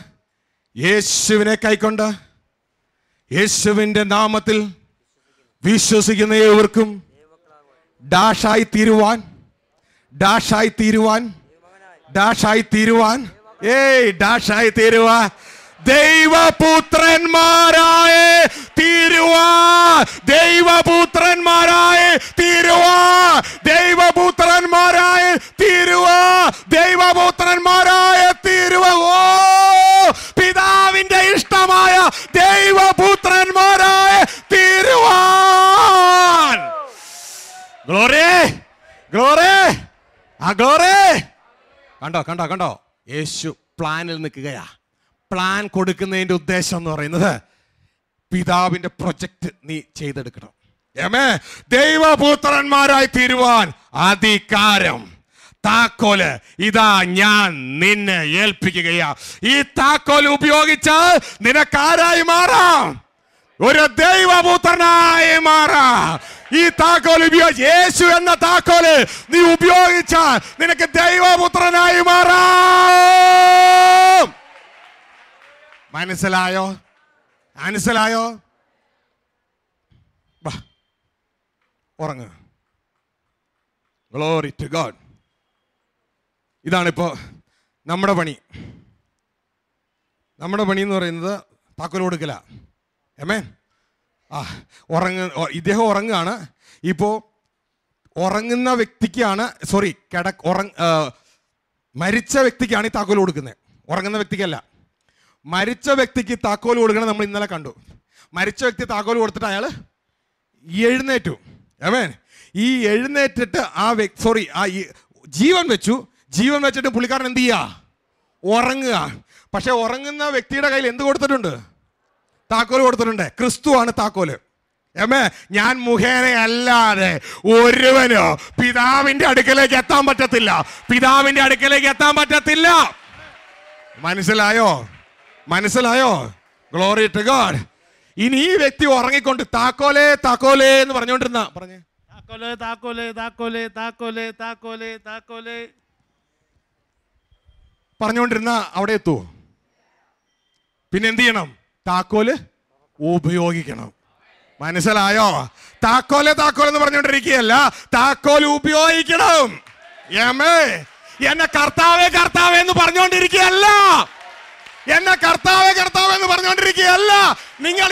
യേശുവിനെ കൈക്കൊണ്ട്, യേശുവിന്റെ നാമത്തിൽ വിശ്വസിക്കുന്ന ഏവർക്കും ഡാഷായി തീരുവാൻ, ഡാഷായി തീരുവാൻ, ഡാഷായി തീരുവാൻ, ഡാഷായി തീരുവാൻ, ദൈവപുത്രന്മാരായ തീരുവാൻ, ദൈവപുത്രന്മാരായ തീരുവാൻ, ദൈവപുത്രന്മാരായ തീരുവാൻ, ദൈവപുത്രന്മാരായ തീരുവാൻ. ഓ, പിതാവിന്റെ ഇഷ്ടമായ ദൈവപുത്രന്മാരായ തീരുവാൻ. ഗ്ലോറി, ഗ്ലോറി, ആ ഗ്ലോറി. കണ്ടോ കണ്ടോ കണ്ടോ, യേശു പ്ലാനിൽ നിൽക്കുകയാ. പ്ലാൻ കൊടുക്കുന്നതിന്റെ ഉദ്ദേശം എന്ന് പറയുന്നത് പിതാവിന്റെ പ്രൊജക്ട് നീ ചെയ്തെടുക്കണം. ദൈവപുത്രന്മാരായി തീരുവാൻ അധികാരം, താക്കോല് ഇതാ ഞാൻ നിന്നെ ഏൽപ്പിക്കുകയാ. ഈ താക്കോൽ ഉപയോഗിച്ചാൽ നിനക്കാരായി മാറാം, ഒരു ദൈവപുത്രനായി മാറാം. ഈ താക്കോൽ ഉപയോഗിച്ച്, യേശു എന്ന താക്കോല് നീ ഉപയോഗിച്ചാൽ നിനക്ക് ദൈവപുത്രനായി മാറാം. മനസ്സിലായോ? മനസ്സിലായോ? ഉറങ്ങ. Glory to God. ഇതാണിപ്പോ നമ്മുടെ പണി. നമ്മുടെ പണി എന്ന് പറയുന്നത് താക്കോൽ കൊടുക്കല. ആമേൻ. ഇദ്ദേഹം ഉറങ്ങുകയാണ്. ഇപ്പോൾ ഉറങ്ങുന്ന വ്യക്തിക്കാണ്, മരിച്ച വ്യക്തിക്കാണ് ഈ താക്കോൽ കൊടുക്കുന്നത്, ഉറങ്ങുന്ന വ്യക്തിക്കല്ല. മരിച്ച വ്യക്തിക്ക് താക്കോൽ കൊടുക്കണം. നമ്മൾ ഇന്നലെ കണ്ടു. മരിച്ച വ്യക്തി താക്കോൽ കൊടുത്തിട്ട് അയാൾ എഴുന്നേറ്റു. ആമേൻ. ഈ എഴുന്നേറ്റിട്ട് ജീവൻ വെച്ചു. ജീവൻ വെച്ചിട്ട് പുള്ളിക്കാരൻ എന്ത് ചെയ്യുക? ഉറങ്ങുക. പക്ഷെ ഉറങ്ങുന്ന വ്യക്തിയുടെ കയ്യിൽ എന്ത് കൊടുത്തിട്ടുണ്ട്? താക്കോൽ കൊടുത്തിട്ടുണ്ട്. ക്രിസ്തുവാണ് താക്കോല്. ഞാൻ മുഖേനയല്ലാതെ ഒരുവനോ പിതാവിന്റെ അടുക്കലേക്ക് എത്താൻ പറ്റത്തില്ല, പിതാവിന്റെ അടുക്കലേക്ക് എത്താൻ പറ്റത്തില്ല. മനസ്സിലായോ? മനസ്സിലായോ? Glory to God. ഇനി ഈ വ്യക്തി ഉറങ്ങിക്കൊണ്ട് താക്കോലേ താക്കോലേ എന്ന് പറഞ്ഞുകൊണ്ടിരുന്ന താക്കോലേ താക്കോലേ താക്കോലേ താക്കോലേ താക്കോലേ താക്കോലേ പറഞ്ഞുകൊണ്ടിരുന്ന അവിടെ എത്തുവോ? പിന്നെ എന്ത് ചെയ്യണം? താക്കോല് ഉപയോഗിക്കണം. മനസ്സിലായോ? താക്കോല് താക്കോൽ എന്ന് പറഞ്ഞുകൊണ്ടിരിക്കുകയല്ല, താക്കോൽ ഉപയോഗിക്കണം. എന്നെ കർത്താവേ കർത്താവേ എന്ന് പറഞ്ഞുകൊണ്ടിരിക്കുകയല്ല, എന്നെ കർത്താവേ കർത്താവേ എന്ന് പറഞ്ഞുകൊണ്ടിരിക്കുകയല്ല. നിങ്ങൾ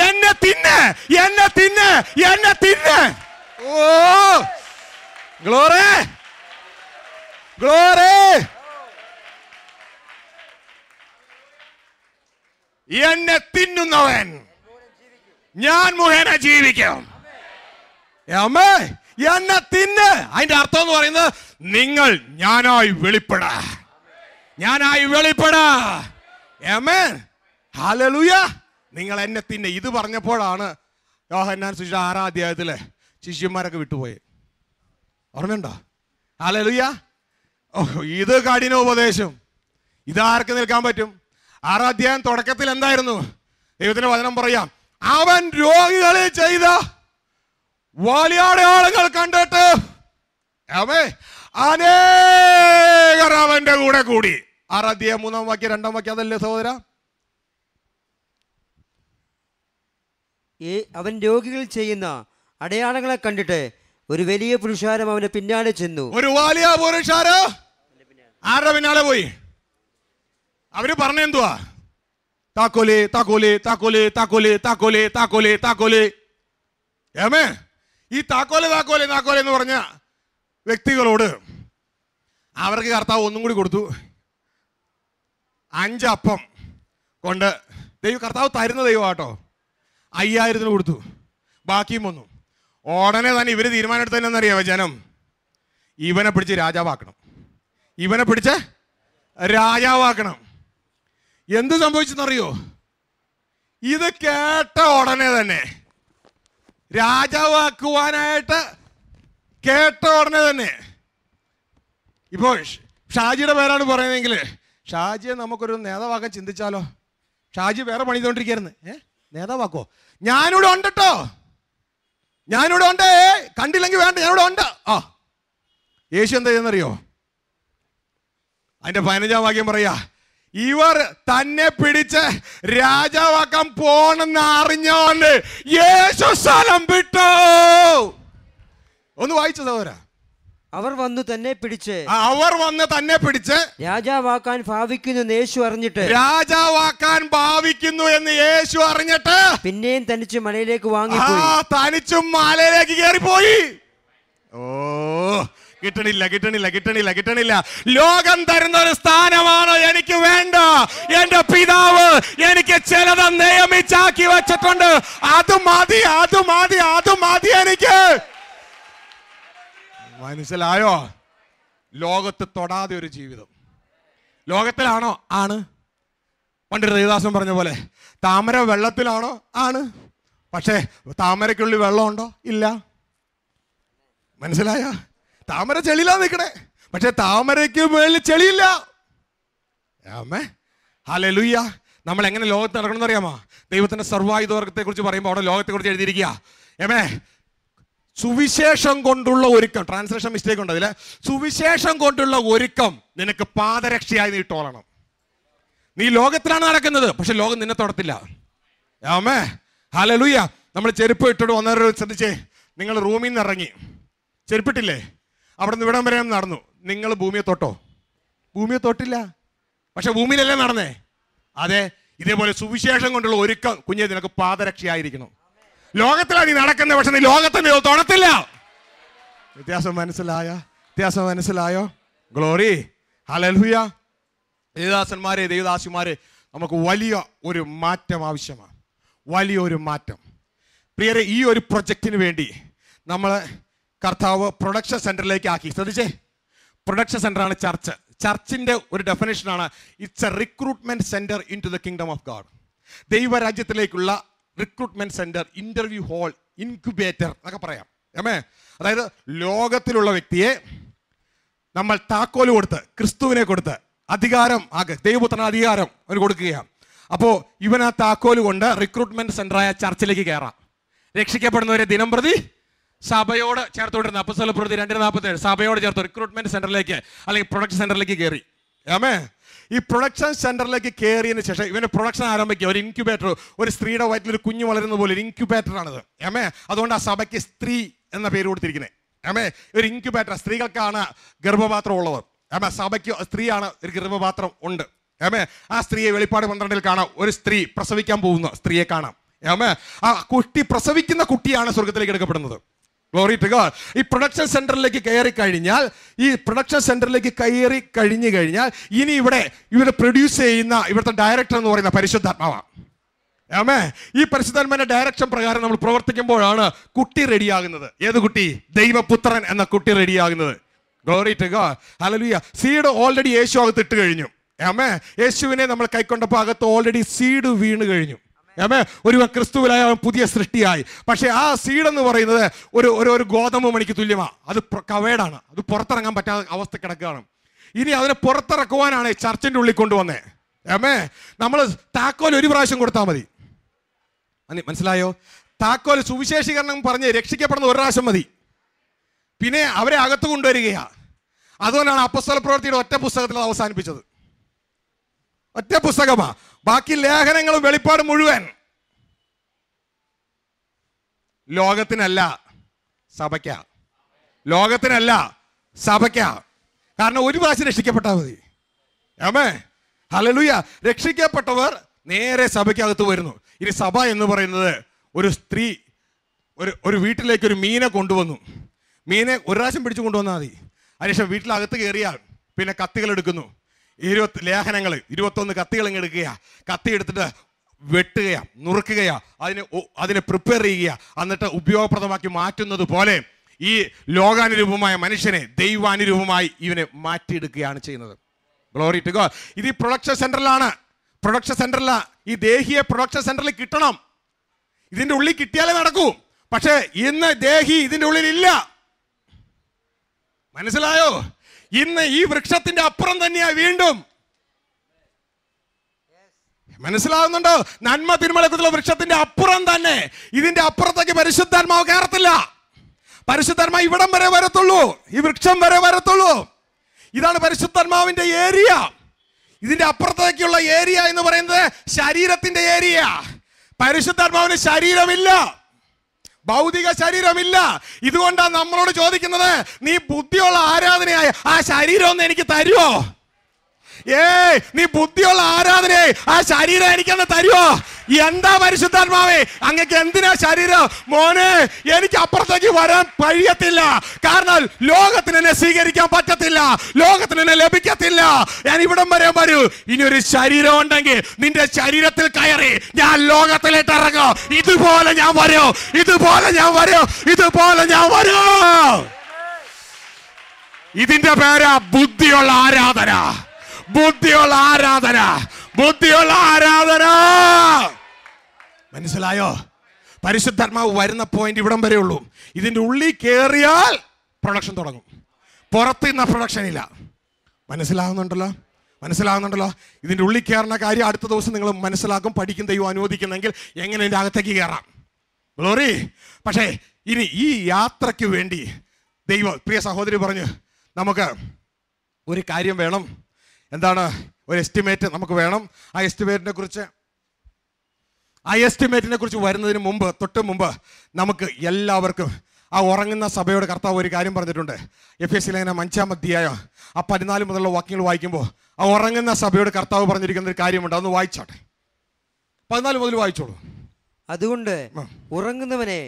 എന്നെ തിന്ന്, എന്നെ തിന്ന്, എന്നെ തിന്ന്. ഓ, ഗ്ലോറി, ഗ്ലോറി. എന്നെ തിന്നുന്നവൻ ഞാൻ മുഖേന ജീവിക്കും. എന്നെ തിന്ന്. അതിന്റെ അർത്ഥം എന്ന് പറയുന്നത് നിങ്ങൾ ഞാനായി വെളിപ്പെടാ, ഞാനായി വെളിപ്പെടാ. ആമേൻ. ഹല്ലേലൂയ. നിങ്ങൾ എന്നെ തിന്ന്. ഇത് പറഞ്ഞപ്പോഴാണ് യോഹന്നാൻ സുവിശേഷം 6-ാം അധ്യായത്തിലെ ശിഷ്യന്മാരൊക്കെ വിട്ടുപോയി. ഓർമ്മയുണ്ടോ? ഹല്ലേലൂയ. ഇത് കഠിനോപദേശം. ഇതാർക്ക് നിൽക്കാൻ പറ്റും? 6-ാം അധ്യായം തുടക്കത്തിൽ എന്തായിരുന്നു? ദൈവത്തിന്റെ വചനം പറയാം, അവൻ രോഗികളെ ചെയ്ത വലിയ അടയാളങ്ങൾ കണ്ടിട്ട് അനേകർ അവന്റെ കൂടെ കൂടി. 6-ാം അധ്യായം 3-ാം വാക്യം 2-ാം വാക്യം അതല്ലേ സഹോദര? അവൻ രോഗികൾ ചെയ്യുന്ന അടയാളങ്ങളെ കണ്ടിട്ട് ഒരു വലിയ പുരുഷാരം അവന്റെ പിന്നാലെ ചെന്നു. ഒരു വലിയ പുരുഷാരം ആരുടെ പിന്നാലെ പോയി? അവര് പറഞ്ഞെന്തുവാ? താക്കോലേ താക്കോലേ താക്കോലേ താക്കോലേ താക്കോലേ താക്കോലേ താക്കോലേ. ഈ താക്കോല് താക്കോലേ താക്കോലേ എന്ന് പറഞ്ഞ വ്യക്തികളോട് അവർക്ക് കർത്താവ് ഒന്നും കൂടി കൊടുത്തു. 5 അപ്പം കൊണ്ട് കർത്താവ് തരുന്ന ദൈവമാട്ടോ. 5000 കൊടുത്തു, ബാക്കിയും വന്നു. ഉടനെ തന്നെ ഇവര് തീരുമാനം എടുത്തതെന്നറിയാമോ? ജനം ഇവനെ പിടിച്ച് രാജാവാക്കണം, ഇവനെ പിടിച്ച് രാജാവാക്കണം. എന്ത് സംഭവിച്ചെന്നറിയോ? ഇത് കേട്ട ഉടനെ തന്നെ രാജാവാക്കുവാനായിട്ട് കേട്ട ഉടനെ തന്നെ. ഇപ്പോൾ ഷാജിയുടെ പേരാണ് പറയുന്നതെങ്കിൽ ഷാജിയെ നമുക്കൊരു നേതാവാക്കാൻ ചിന്തിച്ചാലോ? ഷാജി വേറെ പണി ചെയ്തോണ്ടിരിക്കുന്നു. നേതാവാക്കോ? ഞാനിവിടെ ഉണ്ട് കേട്ടോ, ഞാനിവിടെ ഉണ്ട്. കണ്ടില്ലെങ്കിൽ വേണ്ട, ഞാനിവിടെ ഉണ്ട്. യേശു എന്താ ചെയ്യുന്നറിയോ? അതിന്റെ 15-ാം വാക്യം പറയാ, ഇവർ തന്നെ പിടിച്ച് രാജാവാക്കാൻ പോണെന്ന് അറിഞ്ഞോണ്ട് യേശു സ്ഥലം വിട്ടു. ഒന്ന് വായിച്ച സഹോദരാ. അവർ വന്ന് തന്നെ പിടിച്ച് രാജാവാക്കാൻ ഭാവിക്കുന്നു എന്ന് യേശു അറിഞ്ഞിട്ട് പിന്നെയും തനിച്ച് മലയിലേക്ക് തനിച്ചും മലയിലേക്ക് കയറിപ്പോയി. ഓ, കിട്ടണില്ല. ലോകം തരുന്ന ഒരു സ്ഥാനമാണ് എനിക്ക് വേണ്ട. എന്റെ പിതാവ് എനിക്ക് ചിലത് നിയമിച്ചാക്കി വെച്ചിട്ടുണ്ട്. അത് മതി എനിക്ക്. മനസ്സിലായോ? ലോകത്ത് തൊടാതെ ഒരു ജീവിതം. ലോകത്തിലാണോ? ആണ്. പണ്ട് ദേവദാസൻ പറഞ്ഞ പോലെ താമര വെള്ളത്തിലാണോ? ആണ്. പക്ഷേ താമരയ്ക്കുള്ളിൽ വെള്ളമുണ്ടോ? ഇല്ല. മനസ്സിലായ? താമര ചെളിയിലാ നിൽക്കണേ, പക്ഷെ താമരയ്ക്ക് മേളിൽ ചെളിയില്ല. ആമേ, ഹല്ലേലൂയ. നമ്മൾ എങ്ങനെ ലോകത്ത് നടക്കണമെന്ന് അറിയാമോ? ദൈവത്തിന്റെ സർവ്വായുധവർഗത്തെ കുറിച്ച് പറയുമ്പോൾ അവിടെ ലോകത്തെ കുറിച്ച് എഴുതിയിരിക്കുക. ഏമേ, സുവിശേഷം കൊണ്ടുള്ള ഒരുക്കം. ട്രാൻസ്ലേഷൻ മിസ്റ്റേക്ക് ഉണ്ട് അതിൽ. സുവിശേഷം കൊണ്ടുള്ള ഒരുക്കം നിനക്ക് പാദരക്ഷയായി നീ ഇട്ടോളണം. നീ ലോകത്തിലാണ് നടക്കുന്നത്, പക്ഷെ ലോകം നിന്നെ തൊടത്തില്ല. ആമേ, ഹല്ലേലൂയ. നമ്മൾ ചെരുപ്പ് ഇട്ടിട്ട് വന്നവരോട് ശ്രദ്ധിച്ചേ. നിങ്ങൾ റൂമിൽ നിന്ന് ഇറങ്ങി, ചെരുപ്പിട്ടില്ലേ? അവിടെ നിന്ന് ഇവിടം വരെ നടന്നു. നിങ്ങൾ ഭൂമിയെ തൊട്ടോ? ഭൂമിയെ തൊട്ടില്ല, പക്ഷെ ഭൂമിയിലല്ലേ നടന്നേ? അതെ, ഇതേപോലെ സുവിശേഷം കൊണ്ടുള്ള ഒരുക്കം കുഞ്ഞെ നിനക്ക് പാദരക്ഷയായിരിക്കണം. ലോകത്തിലാണ് നീ നടക്കുന്നത്, പക്ഷെ നീ ലോകത്തെ നീ തൊടത്തില്ല. വ്യത്യാസം മനസ്സിലായോ? Glory, hallelujah. ദേവദാസന്മാരെ, ദേവദാസിമാരെ, നമുക്ക് വലിയ ഒരു മാറ്റം ആവശ്യമാണ്. വലിയൊരു മാറ്റം. പ്രിയരെ, ഈ ഒരു പ്രൊജക്റ്റിന് വേണ്ടി നമ്മളെ കർത്താവ് പ്രൊഡക്ഷൻ സെന്ററിലേക്ക് ആക്കി. ശ്രദ്ധിച്ചേ, പ്രൊഡക്ഷൻ സെന്ററാണ് ചർച്ച്. ചർച്ചിന്റെ ഒരു ഡെഫിനേഷനാണ് it's a recruitment centre into the kingdom of God. ദൈവരാജ്യത്തിലേക്കുള്ള recruitment centre, interview hall, incubator എന്നൊക്കെ പറയാം. അതായത് ലോകത്തിലുള്ള വ്യക്തിയെ നമ്മൾ താക്കോല് കൊടുത്ത്, ക്രിസ്തുവിനെ കൊടുത്ത് അധികാരം, ദൈവപുത്രന് അധികാരം അവന് കൊടുക്കുകയാണ്. അപ്പോൾ ഇവൻ ആ താക്കോല് കൊണ്ട് റിക്രൂട്ട്മെന്റ് സെന്ററായ ചർച്ചിലേക്ക് കയറാം. രക്ഷിക്കപ്പെടുന്നവരെ ദിനം പ്രതി സഭയോട് ചേർത്തോണ്ടിരുന്ന അപ്പോസ്തല പ്രവൃത്തി 2:47 സഭയോട് ചേർത്ത് റിക്രൂട്ട്മെന്റ് സെന്ററിലേക്ക് അല്ലെങ്കിൽ പ്രൊഡക്ഷൻ സെന്ററിലേക്ക് കയറി. ആമേ, ഈ പ്രൊഡക്ഷൻ സെന്ററിലേക്ക് കയറിയതിന് ശേഷം ഇവന് പ്രൊഡക്ഷൻ ആരംഭിക്കുക. ഒരു ഇൻക്യുബേറ്റർ, ഒരു സ്ത്രീയുടെ വയറ്റിൽ ഒരു കുഞ്ഞു വളരുന്ന പോലെ ഒരു ഇൻക്യുബേറ്റർ ആണിത്. ആമേ, അതുകൊണ്ട് ആ സഭയ്ക്ക് സ്ത്രീ എന്ന പേര് കൊടുത്തിരിക്കുന്നത്. ആമേ, ഒരു ഇൻക്യുബേറ്റർ. സ്ത്രീകൾക്കാണ് ഗർഭപാത്രം ഉള്ളത്. ആമേ, സഭയ്ക്ക് സ്ത്രീയാണ് ഒരു ഗർഭപാത്രം ഉണ്ട്. ആമേ, ആ സ്ത്രീയെ വെളിപ്പാട് 12 കാണാം. ഒരു സ്ത്രീ പ്രസവിക്കാൻ പോകുന്ന സ്ത്രീയെ കാണാം. ആമേ, ആ കുട്ടി പ്രസവിക്കുന്ന കുട്ടിയാണ് സ്വർഗത്തിലേക്ക് എടുക്കപ്പെടുന്നത്. Glory to God. ഈ പ്രൊഡക്ഷൻ സെന്ററിലേക്ക് കയറി കഴിഞ്ഞാൽ ഇനി ഇവർ പ്രൊഡ്യൂസ് ചെയ്യുന്ന ഇവിടുത്തെ ഡയറക്ടർ എന്ന് പറയുന്ന പരിശുദ്ധാത്മാവാണ്. ആമേ, ഈ പരിശുദ്ധാത്മാവിന്റെ ഡയറക്ഷൻ പ്രകാരം നമ്മൾ പ്രവർത്തിക്കുമ്പോഴാണ് കുട്ടി റെഡിയാകുന്നത്. ഏത് കുട്ടി? ദൈവപുത്രൻ എന്ന കുട്ടി റെഡിയാകുന്നത്. Glory to God, hallelujah. Seed already യേശു അകത്ത് ഇട്ട് കഴിഞ്ഞു. ആമേ, യേശുവിനെ നമ്മൾ കൈക്കൊണ്ടപ്പോൾ അകത്ത് ഓൾറെഡി സീഡ് വീണ് കഴിഞ്ഞു. ആമേ, ഒരുവൻ ക്രിസ്തുവിലായ പുതിയ സൃഷ്ടിയായി. പക്ഷെ ആ സീഡ് എന്ന് പറയുന്നത് ഒരു ഗോതമ്പ് മണിക്ക് തുല്യമാണ്. അത് കവേഡാണ്. അത് പുറത്തിറങ്ങാൻ പറ്റാത്ത അവസ്ഥ കിടക്കുകയാണ്. ഇനി അതിനെ പുറത്തിറക്കുവാനാണ് ചർച്ചിന്റെ ഉള്ളിൽ കൊണ്ടുവന്നേ. ആമേ, നമ്മൾ താക്കോൽ ഒരു പ്രാവശ്യം കൊടുത്താൽ മതി. മനസ്സിലായോ? താക്കോൽ സുവിശേഷീകരണം പറഞ്ഞ് രക്ഷിക്കപ്പെടുന്ന ഒരു പ്രാവശ്യം മതി. പിന്നെ അവരെ അകത്ത് കൊണ്ടുവരികയാണ്. അതുകൊണ്ടാണ് അപ്പോസ്തല പ്രവൃത്തിയുടെ ഒറ്റ പുസ്തകത്തിൽ അത് അവസാനിപ്പിച്ചത്. ഒറ്റ പുസ്തകമാ. ബാക്കി ലേഖനങ്ങളും വെളിപ്പാട് മുഴുവൻ ലോകത്തിനല്ല, സഭയ്ക്കാ. ലോകത്തിനല്ല, സഭയ്ക്കാ. കാരണം ഒരു പ്രാവശ്യം രക്ഷിക്കപ്പെട്ടാൽ മതി. ആമേ, ഹല്ലേലൂയ. രക്ഷിക്കപ്പെട്ടവർ നേരെ സഭയ്ക്കകത്ത് വരുന്നു. ഇനി സഭ എന്ന് പറയുന്നത് ഒരു സ്ത്രീ ഒരു വീട്ടിലേക്ക് ഒരു മീനെ കൊണ്ടുവന്നു. മീനെ ഒരു പ്രാവശ്യം പിടിച്ചു കൊണ്ടുവന്നാൽ മതി. അതിനുശേഷം വീട്ടിലകത്ത് കയറിയാൽ പിന്നെ കത്തികൾ എടുക്കുന്നു. 21 കത്തികൾ ഇങ്ങ് എടുക്കുക. കത്തി എടുത്തിട്ട് വെട്ടുകയാ, നുറുക്കുകയാ, അതിനെ പ്രിപ്പയർ ചെയ്യുക. എന്നിട്ട് ഉപയോഗപ്രദമാക്കി മാറ്റുന്നത് പോലെ ഈ ലോകാനുരൂപമായ മനുഷ്യനെ ദൈവാനുരൂപമായി ഇവനെ മാറ്റിയെടുക്കുകയാണ് ചെയ്യുന്നത്. Glory to God. ഇത് ഈ പ്രൊഡക്ഷൻ സെന്ററിലാണ്. ഈ ദേഹിയെ പ്രൊഡക്ഷൻ സെന്ററിൽ കിട്ടണം. ഇതിന്റെ ഉള്ളിൽ കിട്ടിയാലേ നടക്കൂ. പക്ഷേ ഇന്ന് ദേഹി ഇതിന്റെ ഉള്ളിലില്ല. മനസ്സിലായോ? ഇന്ന് ഈ വൃക്ഷത്തിന്റെ അപ്പുറം തന്നെയാ വീണ്ടും. മനസ്സിലാവുന്നുണ്ടോ? നന്മ തിന്മകളെക്കുറിച്ചുള്ള വൃക്ഷത്തിന്റെ അപ്പുറം തന്നെ. ഇതിന്റെ അപ്പുറത്തേക്ക് പരിശുദ്ധാത്മാവ് കയറത്തില്ല. പരിശുദ്ധാത്മാവ് ഇവിടം വരെ വരത്തുള്ളൂ, ഈ വൃക്ഷം വരെ വരത്തുള്ളൂ. ഇതാണ് പരിശുദ്ധാത്മാവിന്റെ ഏരിയ. ഇതിന്റെ അപ്പുറത്തേക്കുള്ള ഏരിയ എന്ന് പറയുന്നത് ശരീരത്തിന്റെ ഏരിയ. പരിശുദ്ധാത്മാവിന് ശരീരമില്ല. ഭൗതിക ശരീരമില്ല. ഇതുകൊണ്ടാണ് നമ്മളോട് ചോദിക്കുന്നത്, നീ ബുദ്ധിയുള്ള ആരാധനയായ ആ ശരീരം ഒന്ന് എനിക്ക് തരുമോ? നീ ബുദ്ധിയുള്ള ആരാധനയായി ആ ശരീരം എനിക്കൊന്ന് തരുമോ? എന്താ പരിശുദ്ധാത്മാവേ, അങ്ങക്ക് എന്തിനാ ശരീരം? മോനെ, എനിക്ക് അപ്പുറത്തേക്ക് വരാൻ കഴിയത്തില്ല. കാരണം ലോകത്തിന് എന്നെ സ്വീകരിക്കാൻ പറ്റത്തില്ല, ലോകത്തിന് എന്നെ ലഭിക്കത്തില്ല. ഞാൻ ഇവിടം വരെ വരൂ. ഇനി ഒരു ശരീരം ഉണ്ടെങ്കിൽ നിന്റെ ശരീരത്തിൽ കയറി ഞാൻ ലോകത്തിലേക്ക് ഇറങ്ങും. ഇതുപോലെ ഞാൻ വരൂ, ഇതുപോലെ ഞാൻ വരൂ, ഇതുപോലെ ഞാൻ വരൂ. ഇതിന്റെ പേരാ ബുദ്ധിയുള്ള ആരാധന. ബുദ്ധിയുള്ള ആരാധന, ബുദ്ധിയുള്ള ആരാധന. മനസ്സിലായോ? പരിശുദ്ധാത്മാവ് വരുന്ന പോയിന്റ് ഇവിടം വരെ ഉള്ളൂ. ഇതിന്റെ ഉള്ളിൽ കയറിയാൽ പ്രൊഡക്ഷൻ തുടങ്ങും, പുറത്ത് നിന്ന് പ്രൊഡക്ഷൻ ഇല്ല. മനസ്സിലാകുന്നുണ്ടല്ലോ? മനസ്സിലാകുന്നുണ്ടല്ലോ? ഇതിന്റെ ഉള്ളിൽ കയറുന്ന കാര്യം അടുത്ത ദിവസം നിങ്ങൾ മനസ്സിലാക്കും. പഠിക്കും, ദൈവം അനുവദിക്കുന്നെങ്കിൽ എങ്ങനെ ഇതിന്റെ അകത്തേക്ക് കയറാം. ഗ്ലോറി. പക്ഷേ ഇനി ഈ യാത്രയ്ക്ക് വേണ്ടി ദൈവം, പ്രിയ സഹോദരി പറഞ്ഞു, നമുക്ക് ഒരു കാര്യം വേണം. എന്താണ്? ഒരു എസ്റ്റിമേറ്റ് നമുക്ക് വേണം. ആ എസ്റ്റിമേറ്റിനെ കുറിച്ച് വരുന്നതിന് മുമ്പ്, തൊട്ട് മുമ്പ് നമുക്ക് എല്ലാവർക്കും ആ ഉറങ്ങുന്ന സഭയോട് കർത്താവ് ഒരു കാര്യം പറഞ്ഞിട്ടുണ്ട്. എഫെസ്യ ലേഖനം 5-ാം അധ്യായം 14 മുതലുള്ള വാക്യങ്ങൾ വായിക്കുമ്പോൾ ആ ഉറങ്ങുന്ന സഭയോട് കർത്താവ് പറഞ്ഞിരിക്കുന്ന ഒരു കാര്യമുണ്ട്. അതൊന്ന് വായിച്ചോട്ടെ. 14 മുതൽ വായിച്ചോളൂ. അതുകൊണ്ട് ഉറങ്ങുന്നവനെ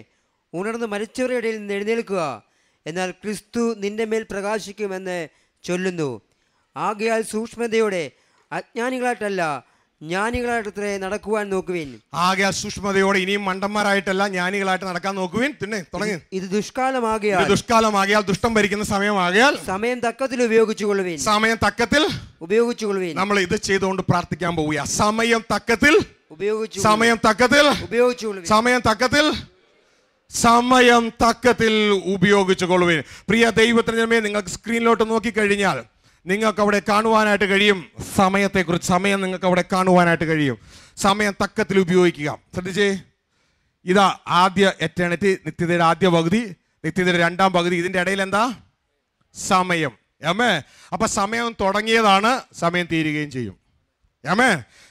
ഉണർന്ന് മരിച്ചവരുടെ ഇടയിൽ നിന്ന് എഴുന്നേൽക്കുക, എന്നാൽ ക്രിസ്തു നിന്റെ മേൽ പ്രകാശിക്കുമെന്ന് ചൊല്ലുന്നു. ആകയാൽ സൂക്ഷ്മതയോടെ അജ്ഞാനികളായിട്ടല്ല ജ്ഞാനികളായിട്ടത്രേ നടക്കുവാൻ നോക്കുവിൻ. ആകയാൽ സൂക്ഷ്മതയോടെ, ഇനിയും മണ്ടന്മാരായിട്ടല്ല ജ്ഞാനികളായിട്ട് നടക്കാൻ നോക്കുവിൻ. പിന്നെ തുടങ്ങി. ഇത് ദുഷ്കാലമാകയാൽ, ദുഷ്ടം ഭരിക്കുന്ന സമയമാകയാൽ സമയം തക്കത്തിൽ ഉപയോഗിച്ചുകൊള്ളുവിൻ. സമയം തക്കത്തിൽ ഉപയോഗിച്ചുകൊള്ളുവിൻ. നമ്മൾ ഇത് ചെയ്തുകൊണ്ട് പ്രാർത്ഥിക്കാൻ പോവുക. സമയം തക്കത്തിൽ ഉപയോഗിച്ചു, സമയം തക്കത്തിൽ ഉപയോഗിച്ചുകൊള്ളുവിൻ. സമയം തക്കത്തിൽ സമയം തക്കത്തിൽ ഉപയോഗിച്ചുകൊള്ളുവിൻ. പ്രിയ ദൈവത്തിൻ്റെ നിങ്ങൾക്ക് സ്ക്രീനിലോട്ട് നോക്കിക്കഴിഞ്ഞാൽ നിങ്ങൾക്ക് അവിടെ കാണുവാനായിട്ട് കഴിയും സമയത്തെക്കുറിച്ച്. സമയം നിങ്ങൾക്ക് അവിടെ കാണുവാനായിട്ട് കഴിയും. സമയം തക്കത്തിൽ ഉപയോഗിക്കുക. ശ്രദ്ധിച്ചേ, ഇതാ ആദ്യ എറ്റേണിറ്റി, നിത്യതയുടെ ആദ്യ പകുതി, നിത്യതയുടെ 2-ാം പകുതി. ഇതിൻ്റെ ഇടയിൽ എന്താ? സമയം. അപ്പൊ സമയം തുടങ്ങിയതാണ്, സമയം തീരുകയും ചെയ്യും.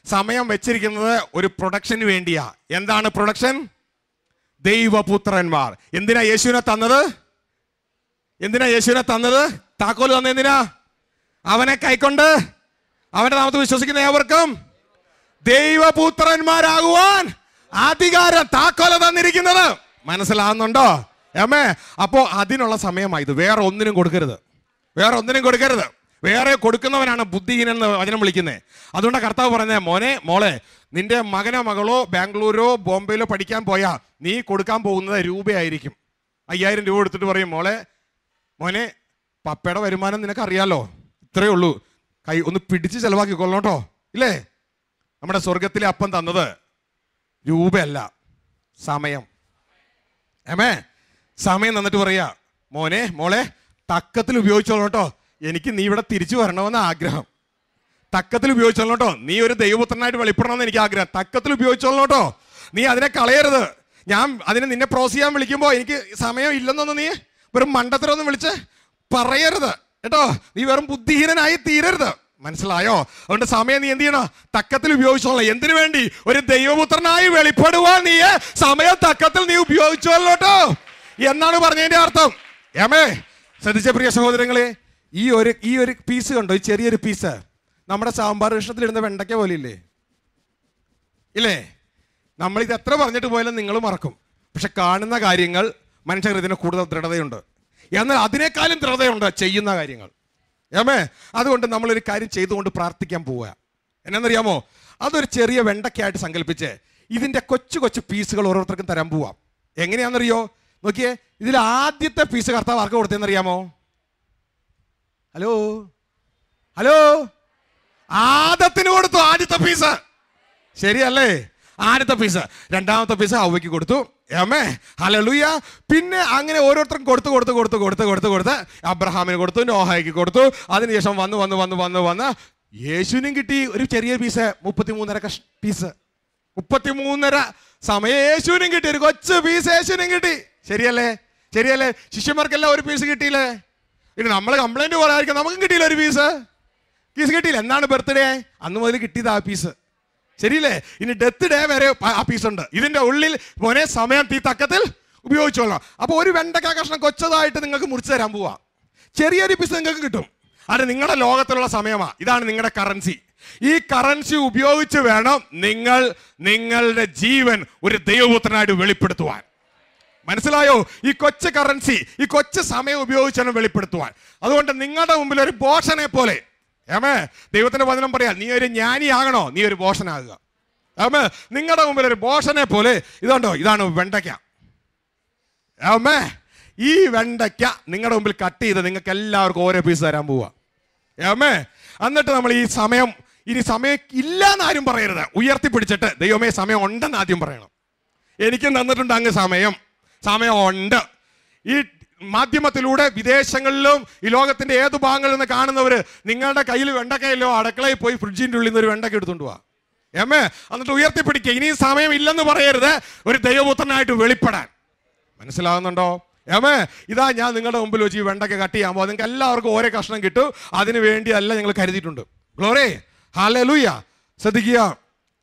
സമയം വെച്ചിരിക്കുന്നത് ഒരു പ്രൊഡക്ഷന് വേണ്ടിയാ. എന്താണ് പ്രൊഡക്ഷൻ? ദൈവപുത്രന്മാർ. എന്തിനാ യേശുവിനെ തന്നത്? താക്കോല് തന്ന എന്തിനാ? അവനെ കൈക്കൊണ്ട് അവന്റെ നാമത്തിൽ വിശ്വസിക്കുന്ന ഏവർക്കും ദൈവപുത്രന്മാരാകുവാൻ അധികാരം, താക്കോല് തന്നിരിക്കുന്നത്. മനസ്സിലാകുന്നുണ്ടോ? അപ്പോ അതിനുള്ള സമയമായത്. വേറെ ഒന്നിനും കൊടുക്കരുത്. വേറെ കൊടുക്കുന്നവനാണ് ബുദ്ധിഹീനൻ എന്ന് വചനം വിളിക്കുന്നത്. അതുകൊണ്ടാണ് കർത്താവ് പറഞ്ഞത്, മോനെ, മോളെ, നിന്റെ മകനോ മകളോ ബാംഗ്ലൂരോ ബോംബെയിലോ പഠിക്കാൻ പോയാൽ നീ കൊടുക്കാൻ പോകുന്നത് രൂപയായിരിക്കും. 5000 രൂപ എടുത്തിട്ട് പറയും, മോനെ, പപ്പയുടെ വരുമാനം നിനക്കറിയാലോ, ഇത്രയേ ഉള്ളൂ, കൈ ഒന്ന് പിടിച്ച് ചെലവാക്കിക്കൊള്ളണം കേട്ടോ. ഇല്ലേ? നമ്മുടെ സ്വർഗത്തിലെ അപ്പം തന്നത് രൂപയല്ല, സമയം. സമയം തന്നിട്ട് പറയാ, മോനെ, മോളെ, തക്കത്തിൽ ഉപയോഗിച്ചോളൂ കേട്ടോ. എനിക്ക് നീ ഇവിടെ തിരിച്ചു വരണമെന്ന് ആഗ്രഹം. തക്കത്തിൽ ഉപയോഗിച്ചോളൂ കേട്ടോ. നീ ഒരു ദൈവപുത്രനായിട്ട് വെളിപ്പെടണമെന്ന് എനിക്ക് ആഗ്രഹം. തക്കത്തിൽ ഉപയോഗിച്ചോളൂ കേട്ടോ. നീ അതിനെ കളയരുത്. ഞാൻ അതിനെ നിന്നെ പ്രോസ് ചെയ്യാൻ വിളിക്കുമ്പോൾ എനിക്ക് സമയം ഇല്ലെന്നൊന്നും നീ വെറും മണ്ടത്തരൊന്നും വിളിച്ച് പറയരുത് കേട്ടോ. നീ വെറും ബുദ്ധിഹീനനായി തീരരുത്. മനസ്സിലായോ? അതുകൊണ്ട് സമയം നീ എന്ത് ചെയ്യണം? തക്കത്തിൽ ഉപയോഗിച്ചോളാം. എന്തിനു വേണ്ടി? ഒരു ദൈവപുത്രനായി വെളിപ്പെടുവാൻ നീ സമയം തക്കത്തിൽ നീ ഉപയോഗിച്ചോളൂ കേട്ടോ എന്നാണ് പറഞ്ഞതിന്റെ അർത്ഥം. ശ്രദ്ധിച്ച പ്രിയ സഹോദരങ്ങളെ, ഈ ഒരു പീസ് കണ്ടോ? ഈ ചെറിയൊരു പീസ് നമ്മുടെ സാമ്പാർ കഷ്ണത്തിലിടുന്ന വെണ്ടയ്ക്ക പോലെ ഇല്ലേ? നമ്മളിത് എത്ര പറഞ്ഞിട്ട് പോയാലും നിങ്ങൾ മറക്കും. പക്ഷെ കാണുന്ന കാര്യങ്ങൾ മനുഷ്യഹൃദയത്തിന് കൂടുതൽ ദൃഢതയുണ്ട്. എന്നാൽ അതിനേക്കാളും ദൃഢതയുണ്ട് ചെയ്യുന്ന കാര്യങ്ങൾ. അതുകൊണ്ട് നമ്മളൊരു കാര്യം ചെയ്തുകൊണ്ട് പ്രാർത്ഥിക്കാൻ പോവുക. എന്നാന്നറിയാമോ? അതൊരു ചെറിയ വെണ്ടയ്ക്കായിട്ട് സങ്കല്പിച്ച് ഇതിൻ്റെ കൊച്ചു കൊച്ചു പീസുകൾ ഓരോരുത്തർക്കും തരാൻ പോവാം. എങ്ങനെയാണെന്നറിയോ? നോക്കിയേ, ഇതിൽ ആദ്യത്തെ പീസ് കർത്താവ് ആർക്ക് കൊടുത്തതെന്നറിയാമോ? ഹലോ, ആദത്തിന് കൊടുത്തു ആദ്യത്തെ പീസ്. ശരിയല്ലേ? ആദ്യത്തെ പീസ്. രണ്ടാമത്തെ പീസ് ഹവ്വയ്ക്ക് കൊടുത്തു. ഹല്ലേലൂയ. പിന്നെ അങ്ങനെ ഓരോരുത്തർക്കും കൊടുത്ത് അബ്രഹാമിന് കൊടുത്തു, നോഹയ്ക്ക് കൊടുത്തു. അതിനുശേഷം വന്ന് യേശുവിനും കിട്ടി ഒരു ചെറിയ പീസ്. 33.5 പീസ്. 33.5 സമയം യേശുവിനും കിട്ടി. ഒരു കൊച്ചു പീസ് യേശുവിനും കിട്ടി. ശരിയല്ലേ? ശിഷ്യന്മാർക്കെല്ലാം ഒരു പീസ് കിട്ടിയില്ലേ? ഇനി നമ്മൾ കംപ്ലൈന്റ് പറയാതിരിക്കും, നമുക്കും കിട്ടിയില്ല ഒരു പീസ് കിട്ടിയില്ല. എന്നാണ് ബർത്ത്ഡേ? അന്ന് മുതൽ കിട്ടിയത് ആ പീസ്. ശരിയല്ലേ? ഇനി ഡെത്ത് ഡേ വരെ ആ പീസ് ഉണ്ട്. ഇതിന്റെ ഉള്ളിൽ മോനെ സമയം തീ തക്കത്തിൽ ഉപയോഗിച്ചോളാം. അപ്പോൾ ഒരു വെണ്ടക്ക കഷ്ണം കൊച്ചതായിട്ട് നിങ്ങൾക്ക് മുറിച്ച് തരാൻ പോവാ. ചെറിയൊരു പീസ് നിങ്ങൾക്ക് കിട്ടും. അത് നിങ്ങളുടെ ലോകത്തിലുള്ള സമയമാണ്. ഇതാണ് നിങ്ങളുടെ കറൻസി. ഈ കറൻസി ഉപയോഗിച്ച് വേണം നിങ്ങൾ നിങ്ങളുടെ ജീവൻ ഒരു ദൈവപുത്രനായിട്ട് വെളിപ്പെടുത്തുവാൻ. മനസ്സിലായോ? ഈ കൊച്ചു കറൻസി, ഈ കൊച്ചു സമയം ഉപയോഗിച്ചാണ് വെളിപ്പെടുത്തുവാൻ. അതുകൊണ്ട് നിങ്ങളുടെ മുമ്പിൽ ഒരു ഭോഷനെ പോലെ, ദൈവത്തിന്റെ വചനം പറയാം, നീ ഒരു ജ്ഞാനിയാകണോ, നീ ഒരു ഭോഷനാകുക. നിങ്ങളുടെ മുമ്പിൽ ഒരു ഭോഷനെ പോലെ ഇതുണ്ടോ, ഇതാണ് വെണ്ടയ്ക്ക. ഈ വെണ്ടയ്ക്ക നിങ്ങളുടെ മുമ്പിൽ കട്ട് ചെയ്ത് നിങ്ങൾക്ക് എല്ലാവർക്കും ഓരോ പീസ് തരാൻ പോവാ. എന്നിട്ട് നമ്മൾ ഈ സമയം, ഇനി സമയം ഇല്ലാന്ന് ആരും പറയരുത്. ഉയർത്തിപ്പിടിച്ചിട്ട് ദൈവമേ സമയം ഉണ്ടെന്ന് ആദ്യം പറയണം. എനിക്കും തന്നിട്ടുണ്ട് അങ്ങ് സമയം ഉണ്ട്. ഈ മാധ്യമത്തിലൂടെ വിദേശങ്ങളിലും ഈ ലോകത്തിന്റെ ഏതു ഭാഗങ്ങളിൽ നിന്ന് കാണുന്നവര് നിങ്ങളുടെ കയ്യിൽ വെണ്ടക്കയല്ലോ, അടുക്കളയിൽ പോയി ഫ്രിഡ്ജിന്റെ ഉള്ളിൽ നിന്ന് ഒരു വെണ്ടക്ക എടുത്തുകൊണ്ട് പോവാ. എന്നിട്ട് ഉയർത്തിപ്പിടിക്കുക. ഇനിയും സമയം ഇല്ലെന്ന് പറയരുത്, ഒരു ദൈവപുത്രനായിട്ട് വെളിപ്പെടാൻ. മനസ്സിലാകുന്നുണ്ടോ? ഇതാ ഞാൻ നിങ്ങളുടെ മുമ്പിൽ വെച്ച് ഈ വെണ്ടക്ക കട്ട് ചെയ്യാമ്പോൾ നിങ്ങൾക്ക് എല്ലാവർക്കും ഓരോ കഷ്ണം കിട്ടും. അതിനു വേണ്ടിയല്ല ഞങ്ങൾ കരുതിയിട്ടുണ്ട്. Glory, hallelujah. ശ്രദ്ധിക്കുക,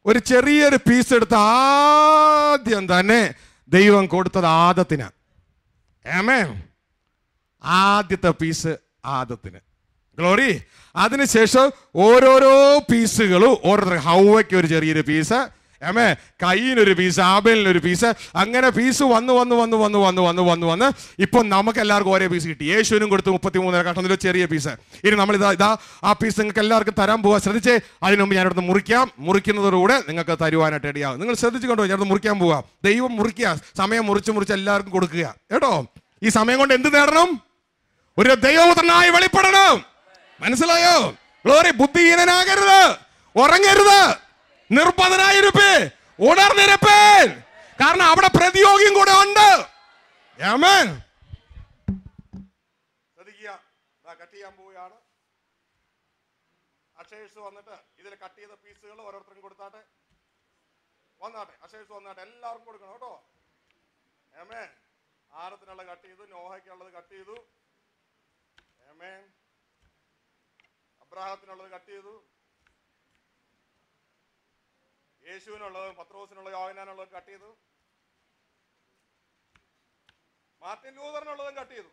ഒരു ചെറിയൊരു പീസ് എടുത്ത് ആദ്യം തന്നെ ദൈവം കൊടുത്തത് ആദത്തിന്. ആദ്യത്തെ പീസ് ആദത്തിന്. ഗ്ലോറി. അതിനുശേഷം ഓരോരോ പീസുകളും ഓരോരുത്തർ, ഹൗവയ്ക്ക് ഒരു ചെറിയൊരു പീസ്, കയ്യിനൊരു പീസ്, ആബേലിനൊരു പീസ്, അങ്ങനെ പീസ് വന്ന് ഇപ്പം നമുക്ക് എല്ലാവർക്കും ഓരോ പീസ് കിട്ടി. യേശുവിനും കൊടുത്ത് 33 കഷ്ണം ചെറിയ പീസ്. ഇനി നമ്മൾ ഇതാ ആ പീസ് നിങ്ങൾക്ക് എല്ലാവർക്കും തരാൻ പോവാ. ശ്രദ്ധിച്ചേ, അതിന് മുമ്പ് ഞാനിവിടുന്ന് മുറിക്കുന്നതോടുകൂടെ നിങ്ങൾക്ക് തരുവാനായിട്ട് റെഡിയാകും. നിങ്ങൾ ശ്രദ്ധിച്ചുകൊണ്ടോ, ഞാനിവിടെ മുറിക്കാൻ പോവാം. ദൈവം മുറിക്കുക, സമയം മുറിച്ച് എല്ലാവർക്കും കൊടുക്കുക കേട്ടോ. ഈ സമയം കൊണ്ട് എന്ത് നേടണം? ഒരു ദൈവപുത്രനായി വെളിപ്പെടണം. മനസ്സിലായോ? ഗ്ലോറി. ബുദ്ധിഹീനനാകരുത്, ഉറങ്ങരുത്, നിർബന്ധനായിരിപ്പേ, ഉണർന്നിരിപ്പേൻ, കാരണം അവിടെ പ്രതിയോഗിയും കൂടെ ഉണ്ട്. കട്ട് ചെയ്യാൻ പോവുകയാണ്. അക്ഷേഴ്സ് വന്നിട്ട് ഇതിൽ കട്ട് ചെയ്ത പീസുകൾ ഓരോരുത്തരും കൊടുത്താട്ടെ. വന്നാട്ടെ, അക്ഷേഴ്സ് വന്നാട്ടെ, എല്ലാവർക്കും കൊടുക്കണം കേട്ടോ. ആരത്തിനുള്ള കട്ട് ചെയ്തു, നോഹയ്ക്കുള്ളത് കട്ട് ചെയ്തു, അബ്രാഹത്തിനുള്ളത് കട്ട് ചെയ്തു, യേശുവിനുള്ളതും പത്രോസിനുള്ളത് യോഹന്നാനുള്ളതും കട്ട് ചെയ്തു, മാർട്ടിൻ ലൂതറിനുള്ളതും കട്ട് ചെയ്തു.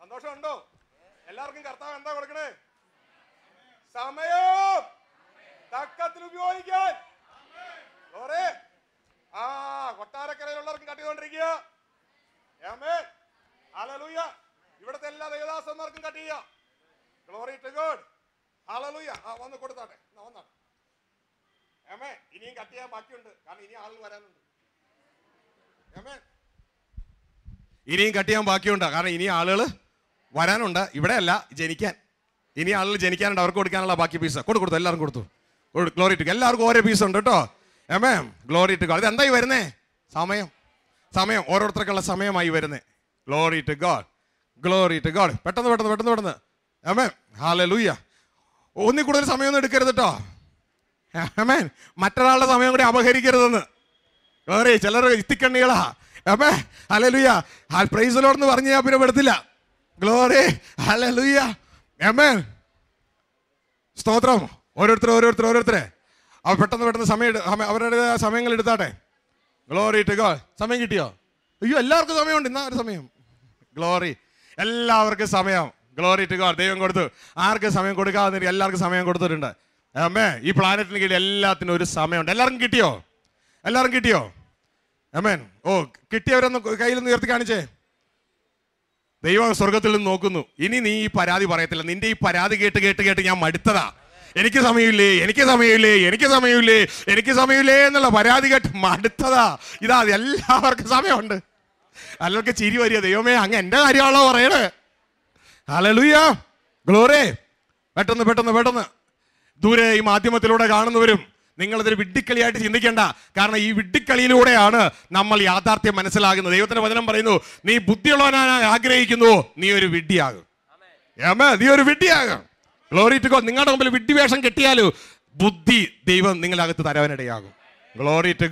സന്തോഷമുണ്ടോ? എല്ലാവർക്കും കർത്താവ് എന്താ കൊടുക്കണേ? സമയം തക്കത്തിൽ ഉപയോഗിക്കാൻ. കൊട്ടാരക്കരയിലുള്ളവർക്കും കട്ട് ചെയ്തോണ്ടിരിക്കുക. ഹല്ലേലൂയ. ഇവിടുത്തെ എല്ലാ ദേവദാസന്മാർക്കും കട്ട് ചെയ്യാം. Glory to God. ഹല്ലേലൂയ. വന്ന് കൊടുത്താട്ടെ, വന്നാട്ടെ. ഇനിയും കട്ട് ചെയ്യാൻ ബാക്കിയുണ്ട്, കാരണം ഇനി ആളുകൾ വരാനുണ്ട്. ഇനിയും കട്ട് ചെയ്യാൻ ബാക്കിയുണ്ട്, കാരണം ഇനി ആളുകൾ വരാനുണ്ട്. ഇവിടെ അല്ല, ജനിക്കാൻ. ഇനി ആളുകൾ ജനിക്കാനുണ്ട്, അവർക്ക് കൊടുക്കാനുള്ള ബാക്കി പീസ് കൊടുത്തു. എല്ലാവർക്കും കൊടുത്തു. Glory to. എല്ലാവർക്കും ഓരോ പീസ് ഉണ്ട് കേട്ടോ. Glory to God. ഇത് എന്തായി വരുന്നേ? സമയം ഓരോരുത്തർക്കുള്ള സമയമായി വരുന്നേ. Glory to God, glory to God. പെട്ടെന്ന്. ഹല്ലേലൂയ. ഒന്നിൽ കൂടുതൽ സമയമൊന്നും എടുക്കരുത് കേട്ടോ. മറ്റൊരാളുടെ സമയം കൂടി അപഹരിക്കരുതെന്ന്. ഗ്ലോറി. ചിലർ ഇത്തിക്കണ്ണികളാ. ഹല്ലേലൂയ. പ്രൈസ് ദി ലോർഡ് എന്ന് പറഞ്ഞ് ഞാൻ പിന്നെ പെടുത്തില്ല. ഗ്ലോറി. ഹല്ലേലൂയ. സ്തോത്രം. ഓരോരുത്തരെ അവർ പെട്ടെന്ന് അവരുടെ സമയങ്ങൾ എടുത്താട്ടെ. Glory to God. സമയം കിട്ടിയോ? അയ്യോ, എല്ലാവർക്കും സമയമുണ്ട്. ഇന്നാ ഒരു സമയം. ഗ്ലോറി. എല്ലാവർക്കും സമയം. Glory to God. ദൈവം കൊടുത്തു. ആർക്ക് സമയം കൊടുക്കാതെ എല്ലാവർക്കും സമയം കൊടുത്തിട്ടുണ്ട്. ഈ പ്ലാനറ്റിന് കീഴിൽ എല്ലാത്തിനും ഒരു സമയമുണ്ട്. എല്ലാവർക്കും കിട്ടിയോ? ഓ, കിട്ടിയവരൊന്ന് കയ്യിലൊന്ന് ഉയർത്തി കാണിച്ചേ. ദൈവം സ്വർഗത്തിൽ നിന്ന് നോക്കുന്നു. ഇനി നീ ഈ പരാതി പറയത്തില്ല. നിന്റെ ഈ പരാതി കേട്ട് ഞാൻ മടുത്തതാ. എനിക്ക് സമയമില്ലേ എന്നുള്ള പരാതി കേട്ട് മടുത്തതാ. ഇതാ, എല്ലാവർക്കും സമയമുണ്ട്. എല്ലാവർക്കും ചിരി വരിക. ദൈവമേ, അങ്ങ് എന്റെ കാര്യമാണല്ലോ പറയണേ. ഹല്ലേലൂയ. ഗ്ലോറി. പെട്ടെന്ന് ദൂരെ ഈ മാധ്യമത്തിലൂടെ കാണുന്നവരും നിങ്ങളതൊരു വിഡ്ഢിക്കളിയായിട്ട് ചിന്തിക്കേണ്ട. കാരണം ഈ വിഡ്ഢിക്കളിയിലൂടെയാണ് നമ്മൾ യാഥാർത്ഥ്യം മനസ്സിലാകുന്നത്. ദൈവത്തിന്റെ വചനം പറയുന്നു, നീ ബുദ്ധിയുള്ളവനായി ആഗ്രഹിക്കുന്നു, നീ ഒരു വിഡ്ഢിയാകും. Glory to God. നിങ്ങളുടെ മുമ്പിൽ വിഡ്ഢിവേഷം കെട്ടിയാലും ബുദ്ധി ദൈവം നിങ്ങളുടെ അകത്ത് തരാനായിടയാകും. Glory to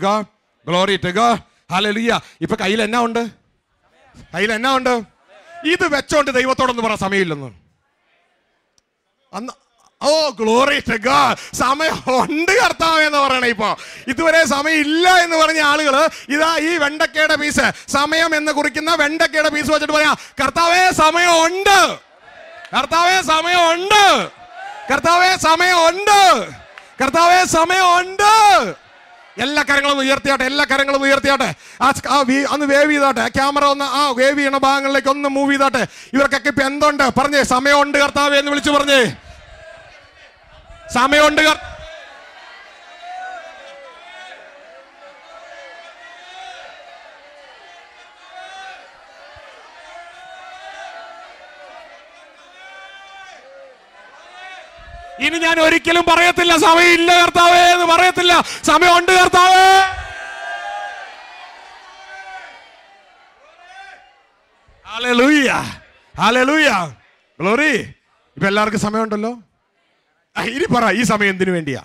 God. ഹല്ലേലൂയ. ഇപ്പൊ കയ്യിൽ എന്നാ ഉണ്ട്? ഇത് വെച്ചോണ്ട് ദൈവത്തോടൊന്ന് പറ സമയമില്ലെന്ന്. ഓ ഗ്ലോറി ടു ഗോഡ്. സമയം ഉണ്ട് കർത്താവേ എന്ന് പറയണേ. ഇപ്പൊ ഇതുവരെ സമയം ഇല്ല എന്ന് പറഞ്ഞ ആളുകൾ ഇതാ ഈ വെണ്ടക്കയുടെ പീസ്, സമയം എന്ന് കുറിക്കുന്ന വെണ്ടക്കയുടെ പീസ് വെച്ചിട്ട് പറയാം, കർത്താവേ സമയം ഉണ്ട്, കർത്താവേ സമയം ഉണ്ട്, കർത്താവേ സമയം ഉണ്ട്, കർത്താവേ സമയം ഉണ്ട്. എല്ലാ കരങ്ങളും ഉയർത്തിയാട്ടെ, എല്ലാ കരങ്ങളും ഉയർത്തിയാട്ടെ. ഒന്ന് വേവ് ചെയ്താട്ടെ, ക്യാമറ ഒന്ന് ആ വേവ് ചെയ്യണ ഭാഗങ്ങളിലേക്ക് ഒന്ന് മൂവ് ചെയ്താട്ടെ. ഇവർക്കൊക്കെ ഇപ്പൊ എന്തുണ്ട് പറഞ്ഞേ? സമയമുണ്ട് കർത്താവേ എന്ന് വിളിച്ചു പറഞ്ഞേ. സമയമുണ്ട്. ഇനി ഞാൻ ഒരിക്കലും പറയത്തില്ല സമയമില്ല കർത്താവേ എന്ന് പറയത്തില്ല. സമയമുണ്ട് കർത്താവേ. Hallelujah, hallelujah, glory. ഇപ്പൊ എല്ലാവർക്കും സമയമുണ്ടല്ലോ. ഇനി പറ, ഈ സമയം എന്തിനു വേണ്ടിയാ?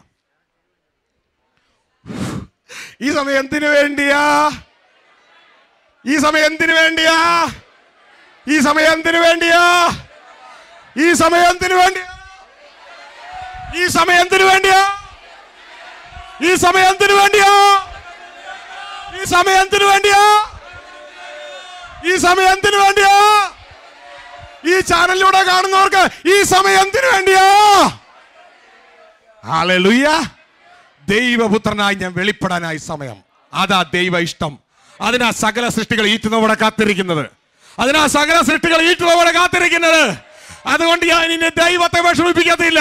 ഈ സമയം എന്തിനു വേണ്ടിയാ? ഈ സമയം എന്തിനു വേണ്ടിയാ? ഈ സമയം എന്തിനു വേണ്ടിയാ? ഈ സമയം എന്തിനു വേണ്ടിയാ? ഈ സമയം എന്തിനു വേണ്ടിയാ? ഈ സമയം എന്തിനു വേണ്ടിയാ? ഈ സമയം എന്തിനു വേണ്ടിയാ? ഈ സമയം എന്തിനു വേണ്ടിയാ? ഈ ചാനലിലൂടെ കാണുന്നവർക്ക് ഈ സമയം എന്തിനു വേണ്ടിയാ? ഹല്ലേലൂയ. ദൈവപുത്രനായി ഞാൻ വെളിപ്പെടാനായി സമയം. അതാ ദൈവ ഇഷ്ടം. അതിനാ സകല സൃഷ്ടികൾ ഈറ്റുന്നവിടെ കാത്തിരിക്കുന്നത്. അതിനാ സകല സൃഷ്ടികൾ ഈറ്റുന്നവിടെ കാത്തിരിക്കുന്നത്. അതുകൊണ്ട് ഞാൻ ഇനി ദൈവത്തെ വിഷമിപ്പിക്കത്തില്ല.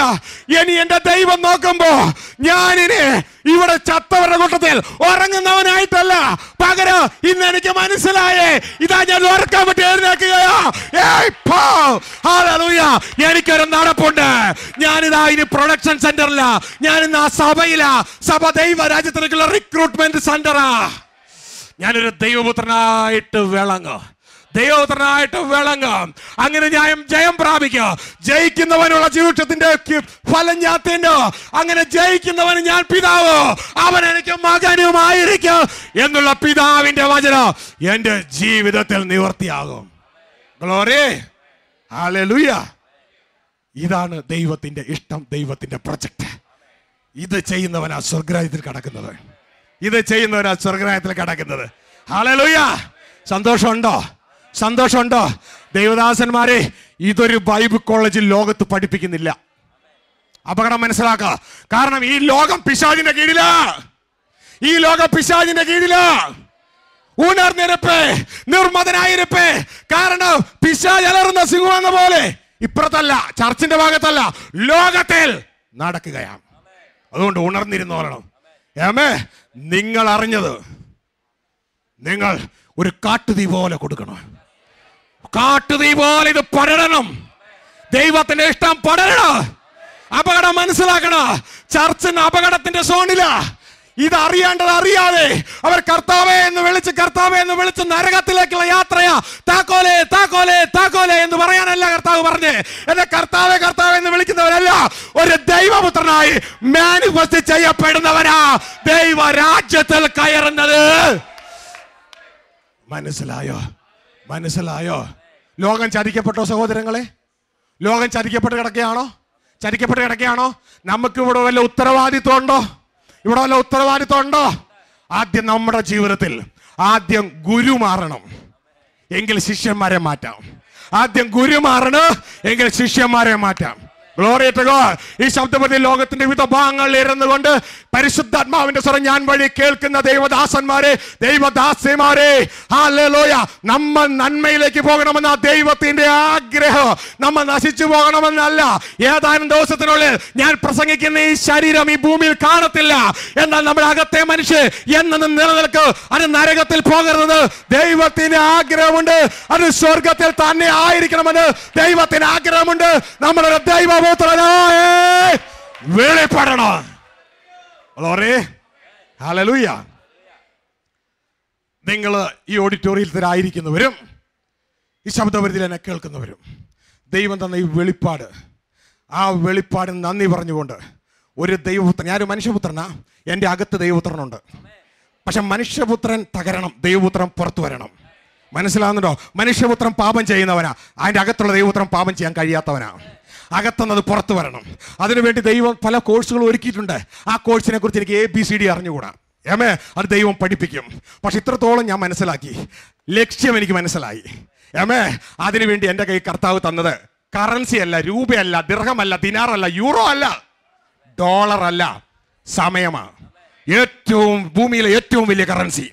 ഇനി എന്റെ ദൈവം നോക്കുമ്പോ ഞാനിനി ഇവിടെ ചത്തവരുടെ കൂട്ടത്തിൽ ഉറങ്ങുന്നവനായിട്ടല്ല, പകരം ഇന്ന് എനിക്ക് മനസ്സിലായേ, ഇതാ ഞാൻ ഓർക്കാൻ പറ്റി എഴുന്നേൽക്കുകയാ. എനിക്കൊരു നടപ്പുണ്ട്. ഞാനിതാ ഇനി പ്രൊഡക്ഷൻ സെന്ററില, ഞാനിന്ന് ആ സഭയിലാ. സഭ ദൈവ രാജ്യത്തിലേക്കുള്ള റിക്രൂട്ട്മെന്റ് സെന്ററാ. ഞാനൊരു ദൈവപുത്രനായിട്ട് വിളങ്ങും, ദൈവപുത്രനായിട്ട് വിളങ്ങും. അങ്ങനെ ഞാൻ ജയം പ്രാപിക്കും. ജയിക്കുന്നവനുള്ള ജീവിതത്തിന്റെ ഫലം ഞാൻ തിന്നു. അങ്ങനെ ജയിക്കുന്നവന് ഞാൻ പിതാവ്, അവൻ എനിക്ക് മകനുമായിരിക്കും എന്നുള്ള പിതാവിന്റെ വചനം എന്റെ ജീവിതത്തിൽ നിവർത്തിയാകും. Glory, hallelujah. ഇതാണ് ദൈവത്തിന്റെ ഇഷ്ടം, ദൈവത്തിന്റെ പ്രൊജക്ട്. ഇത് ചെയ്യുന്നവനാ സ്വർഗ്ഗരാജ്യത്തിൽ കടക്കുന്നത്. ഇത് ചെയ്യുന്നവനാ സ്വർഗ്ഗരാജ്യത്തിൽ കടക്കുന്നത്. ഹല്ലേലൂയ. സന്തോഷമുണ്ടോ? സന്തോഷമുണ്ടോ? ദൈവദാസന്മാരെ, ഇതൊരു ബൈബിൾ കോളേജിൽ ലോകത്ത് പഠിപ്പിക്കുന്നില്ല. അപകടം മനസ്സിലാക്കുക. കാരണം ഈ ലോകം പിശാചിന്റെ കീഴിലാ. ഈ ലോകം പിശാചിന്റെ കീഴിലാ. ഉണർന്നിരുപ്പേ, നിർമ്മതനായിരിപ്പേ. കാരണം പിശാച് അലറുന്ന സിംഹം എന്ന പോലെ ഇപ്പുറത്തല്ല, ചർച്ചിന്റെ ഭാഗത്തല്ല, ലോകത്തിൽ നടക്കുകയാണ്. അതുകൊണ്ട് ഉണർന്നിരുന്നോളണം. ഏമേ, നിങ്ങൾ അറിഞ്ഞത് നിങ്ങൾ ഒരു കാട്ടുതീ പോലെ കൊടുക്കണം. കാട്ടുതീ പോലെ ഇത് പടരണം. ദൈവത്തിന്റെ ഇഷ്ടം പടരണം. അപകടം മനസ്സിലാക്കണം. ചർച്ചിന് അപകടത്തിന്റെ സോണിലാ. ഇത് അറിയേണ്ടത് അറിയാതെ അവർ കർത്താവേ എന്ന് വിളിച്ച്, കർത്താവേ എന്ന് വിളിച്ച് നരകത്തിലേക്കുള്ള യാത്രയാ. താക്കോലേ താക്കോലേ താക്കോലേ എന്ന് പറയാനല്ല കർത്താവ് പറഞ്ഞേ. എന്നെ കർത്താവേ കർത്താവേ എന്ന് വിളിക്കുന്നവരല്ല, ഒരു ദൈവപുത്രനായി മാനിഫെസ്റ്റ് ചെയ്യപ്പെടുന്നവരാ ദൈവ രാജ്യത്തിൽ കയറുന്നത്. മനസ്സിലായോ? മനസ്സിലായോ? ലോകം ചതിക്കപ്പെട്ടോ സഹോദരങ്ങളെ? ലോകം ചതിക്കപ്പെട്ട് കിടക്കുകയാണോ? ചതിക്കപ്പെട്ട് കിടക്കുകയാണോ? നമുക്ക് ഇവിടെ വല്ല ഉത്തരവാദിത്വം ഉണ്ടോ? ഇവിടെ വല്ല ഉത്തരവാദിത്വം ഉണ്ടോ? ആദ്യം നമ്മുടെ ജീവിതത്തിൽ ആദ്യം ഗുരു മാറണം, എങ്കിൽ ശിഷ്യന്മാരെ മാറ്റാം. ആദ്യം ഗുരു മാറണം, എങ്കിൽ ശിഷ്യന്മാരെ മാറ്റാം. Glory to God. ഈ ശബ്ദപതി ലോകത്തിന്റെ വിവിധ ഭാഗങ്ങളിൽ ഇരുന്നുകൊണ്ട് പരിശുദ്ധാത്മാവിന്റെ സ്വരം ഞാൻ വഴി കേൾക്കുന്ന ദൈവദാസന്മാരെ, ദൈവദാസിമാരെ, ഹല്ലേലൂയ. നമ്മൾ നന്മയിലേക്ക് പോകണമെന്ന ദൈവത്തിന്റെ ആഗ്രഹം. നമ്മൾ നശിച്ചു പോകണമെന്നല്ല. ഏതാനും ദിവസത്തിനുള്ളിൽ ഞാൻ പ്രസംഗിക്കുന്ന ഈ ശരീരം ഈ ഭൂമിയിൽ കാണത്തില്ല. എന്നാൽ നമ്മുടെ അകത്തെ മനുഷ്യൻ എന്നും നിലനിൽക്കും. അത് നരകത്തിൽ പോകരുത്. ദൈവത്തിന് ആഗ്രഹമുണ്ട്. അത് സ്വർഗത്തിൽ തന്നെ ആയിരിക്കണമെന്ന് ദൈവത്തിന് ആഗ്രഹമുണ്ട്. നമ്മളൊരു ദൈവ വെളിപ്പെടണം. ഹല്ലേലൂയ. നിങ്ങൾ ഈ ഓഡിറ്റോറിയത്തിലായിരിക്കുന്നവരും ഈ ശബ്ദപരിധിയിൽ എന്നെ കേൾക്കുന്നവരും, ദൈവം തന്ന ഈ വെളിപ്പാട്, ആ വെളിപ്പാടിന് നന്ദി പറഞ്ഞുകൊണ്ട് ഒരു ദൈവപുത്രൻ, ഞാനൊരു മനുഷ്യപുത്രനാ, എൻ്റെ അകത്ത് ദൈവപുത്രനുണ്ട്. പക്ഷെ മനുഷ്യപുത്രൻ തകരണം, ദൈവപുത്രൻ പുറത്തു വരണം. മനസ്സിലാകുന്നുണ്ടോ? മനുഷ്യപുത്രം പാപം ചെയ്യുന്നവനാ, അതിൻ്റെ അകത്തുള്ള ദൈവപുത്രം പാപം ചെയ്യാൻ കഴിയാത്തവനാ. അകത്തുനിന്നത് പുറത്തു വരണം. അതിനുവേണ്ടി ദൈവം പല കോഴ്സുകൾ ഒരുക്കിയിട്ടുണ്ട്. ആ കോഴ്സിനെ കുറിച്ച് എനിക്ക് ABCD അറിഞ്ഞുകൂടാ. അത് ദൈവം പഠിപ്പിക്കും. പക്ഷെ ഇത്രത്തോളം ഞാൻ മനസ്സിലാക്കി, ലക്ഷ്യം എനിക്ക് മനസ്സിലായി. അതിനുവേണ്ടി എൻ്റെ കൈ കർത്താവ് തന്നത് കറൻസി അല്ല, രൂപയല്ല, ദിർഹമല്ല, ദിനാറല്ല, യൂറോ അല്ല, ഡോളർ അല്ല, സമയമാണ്. ഭൂമിയിലെ ഏറ്റവും വലിയ കറൻസി,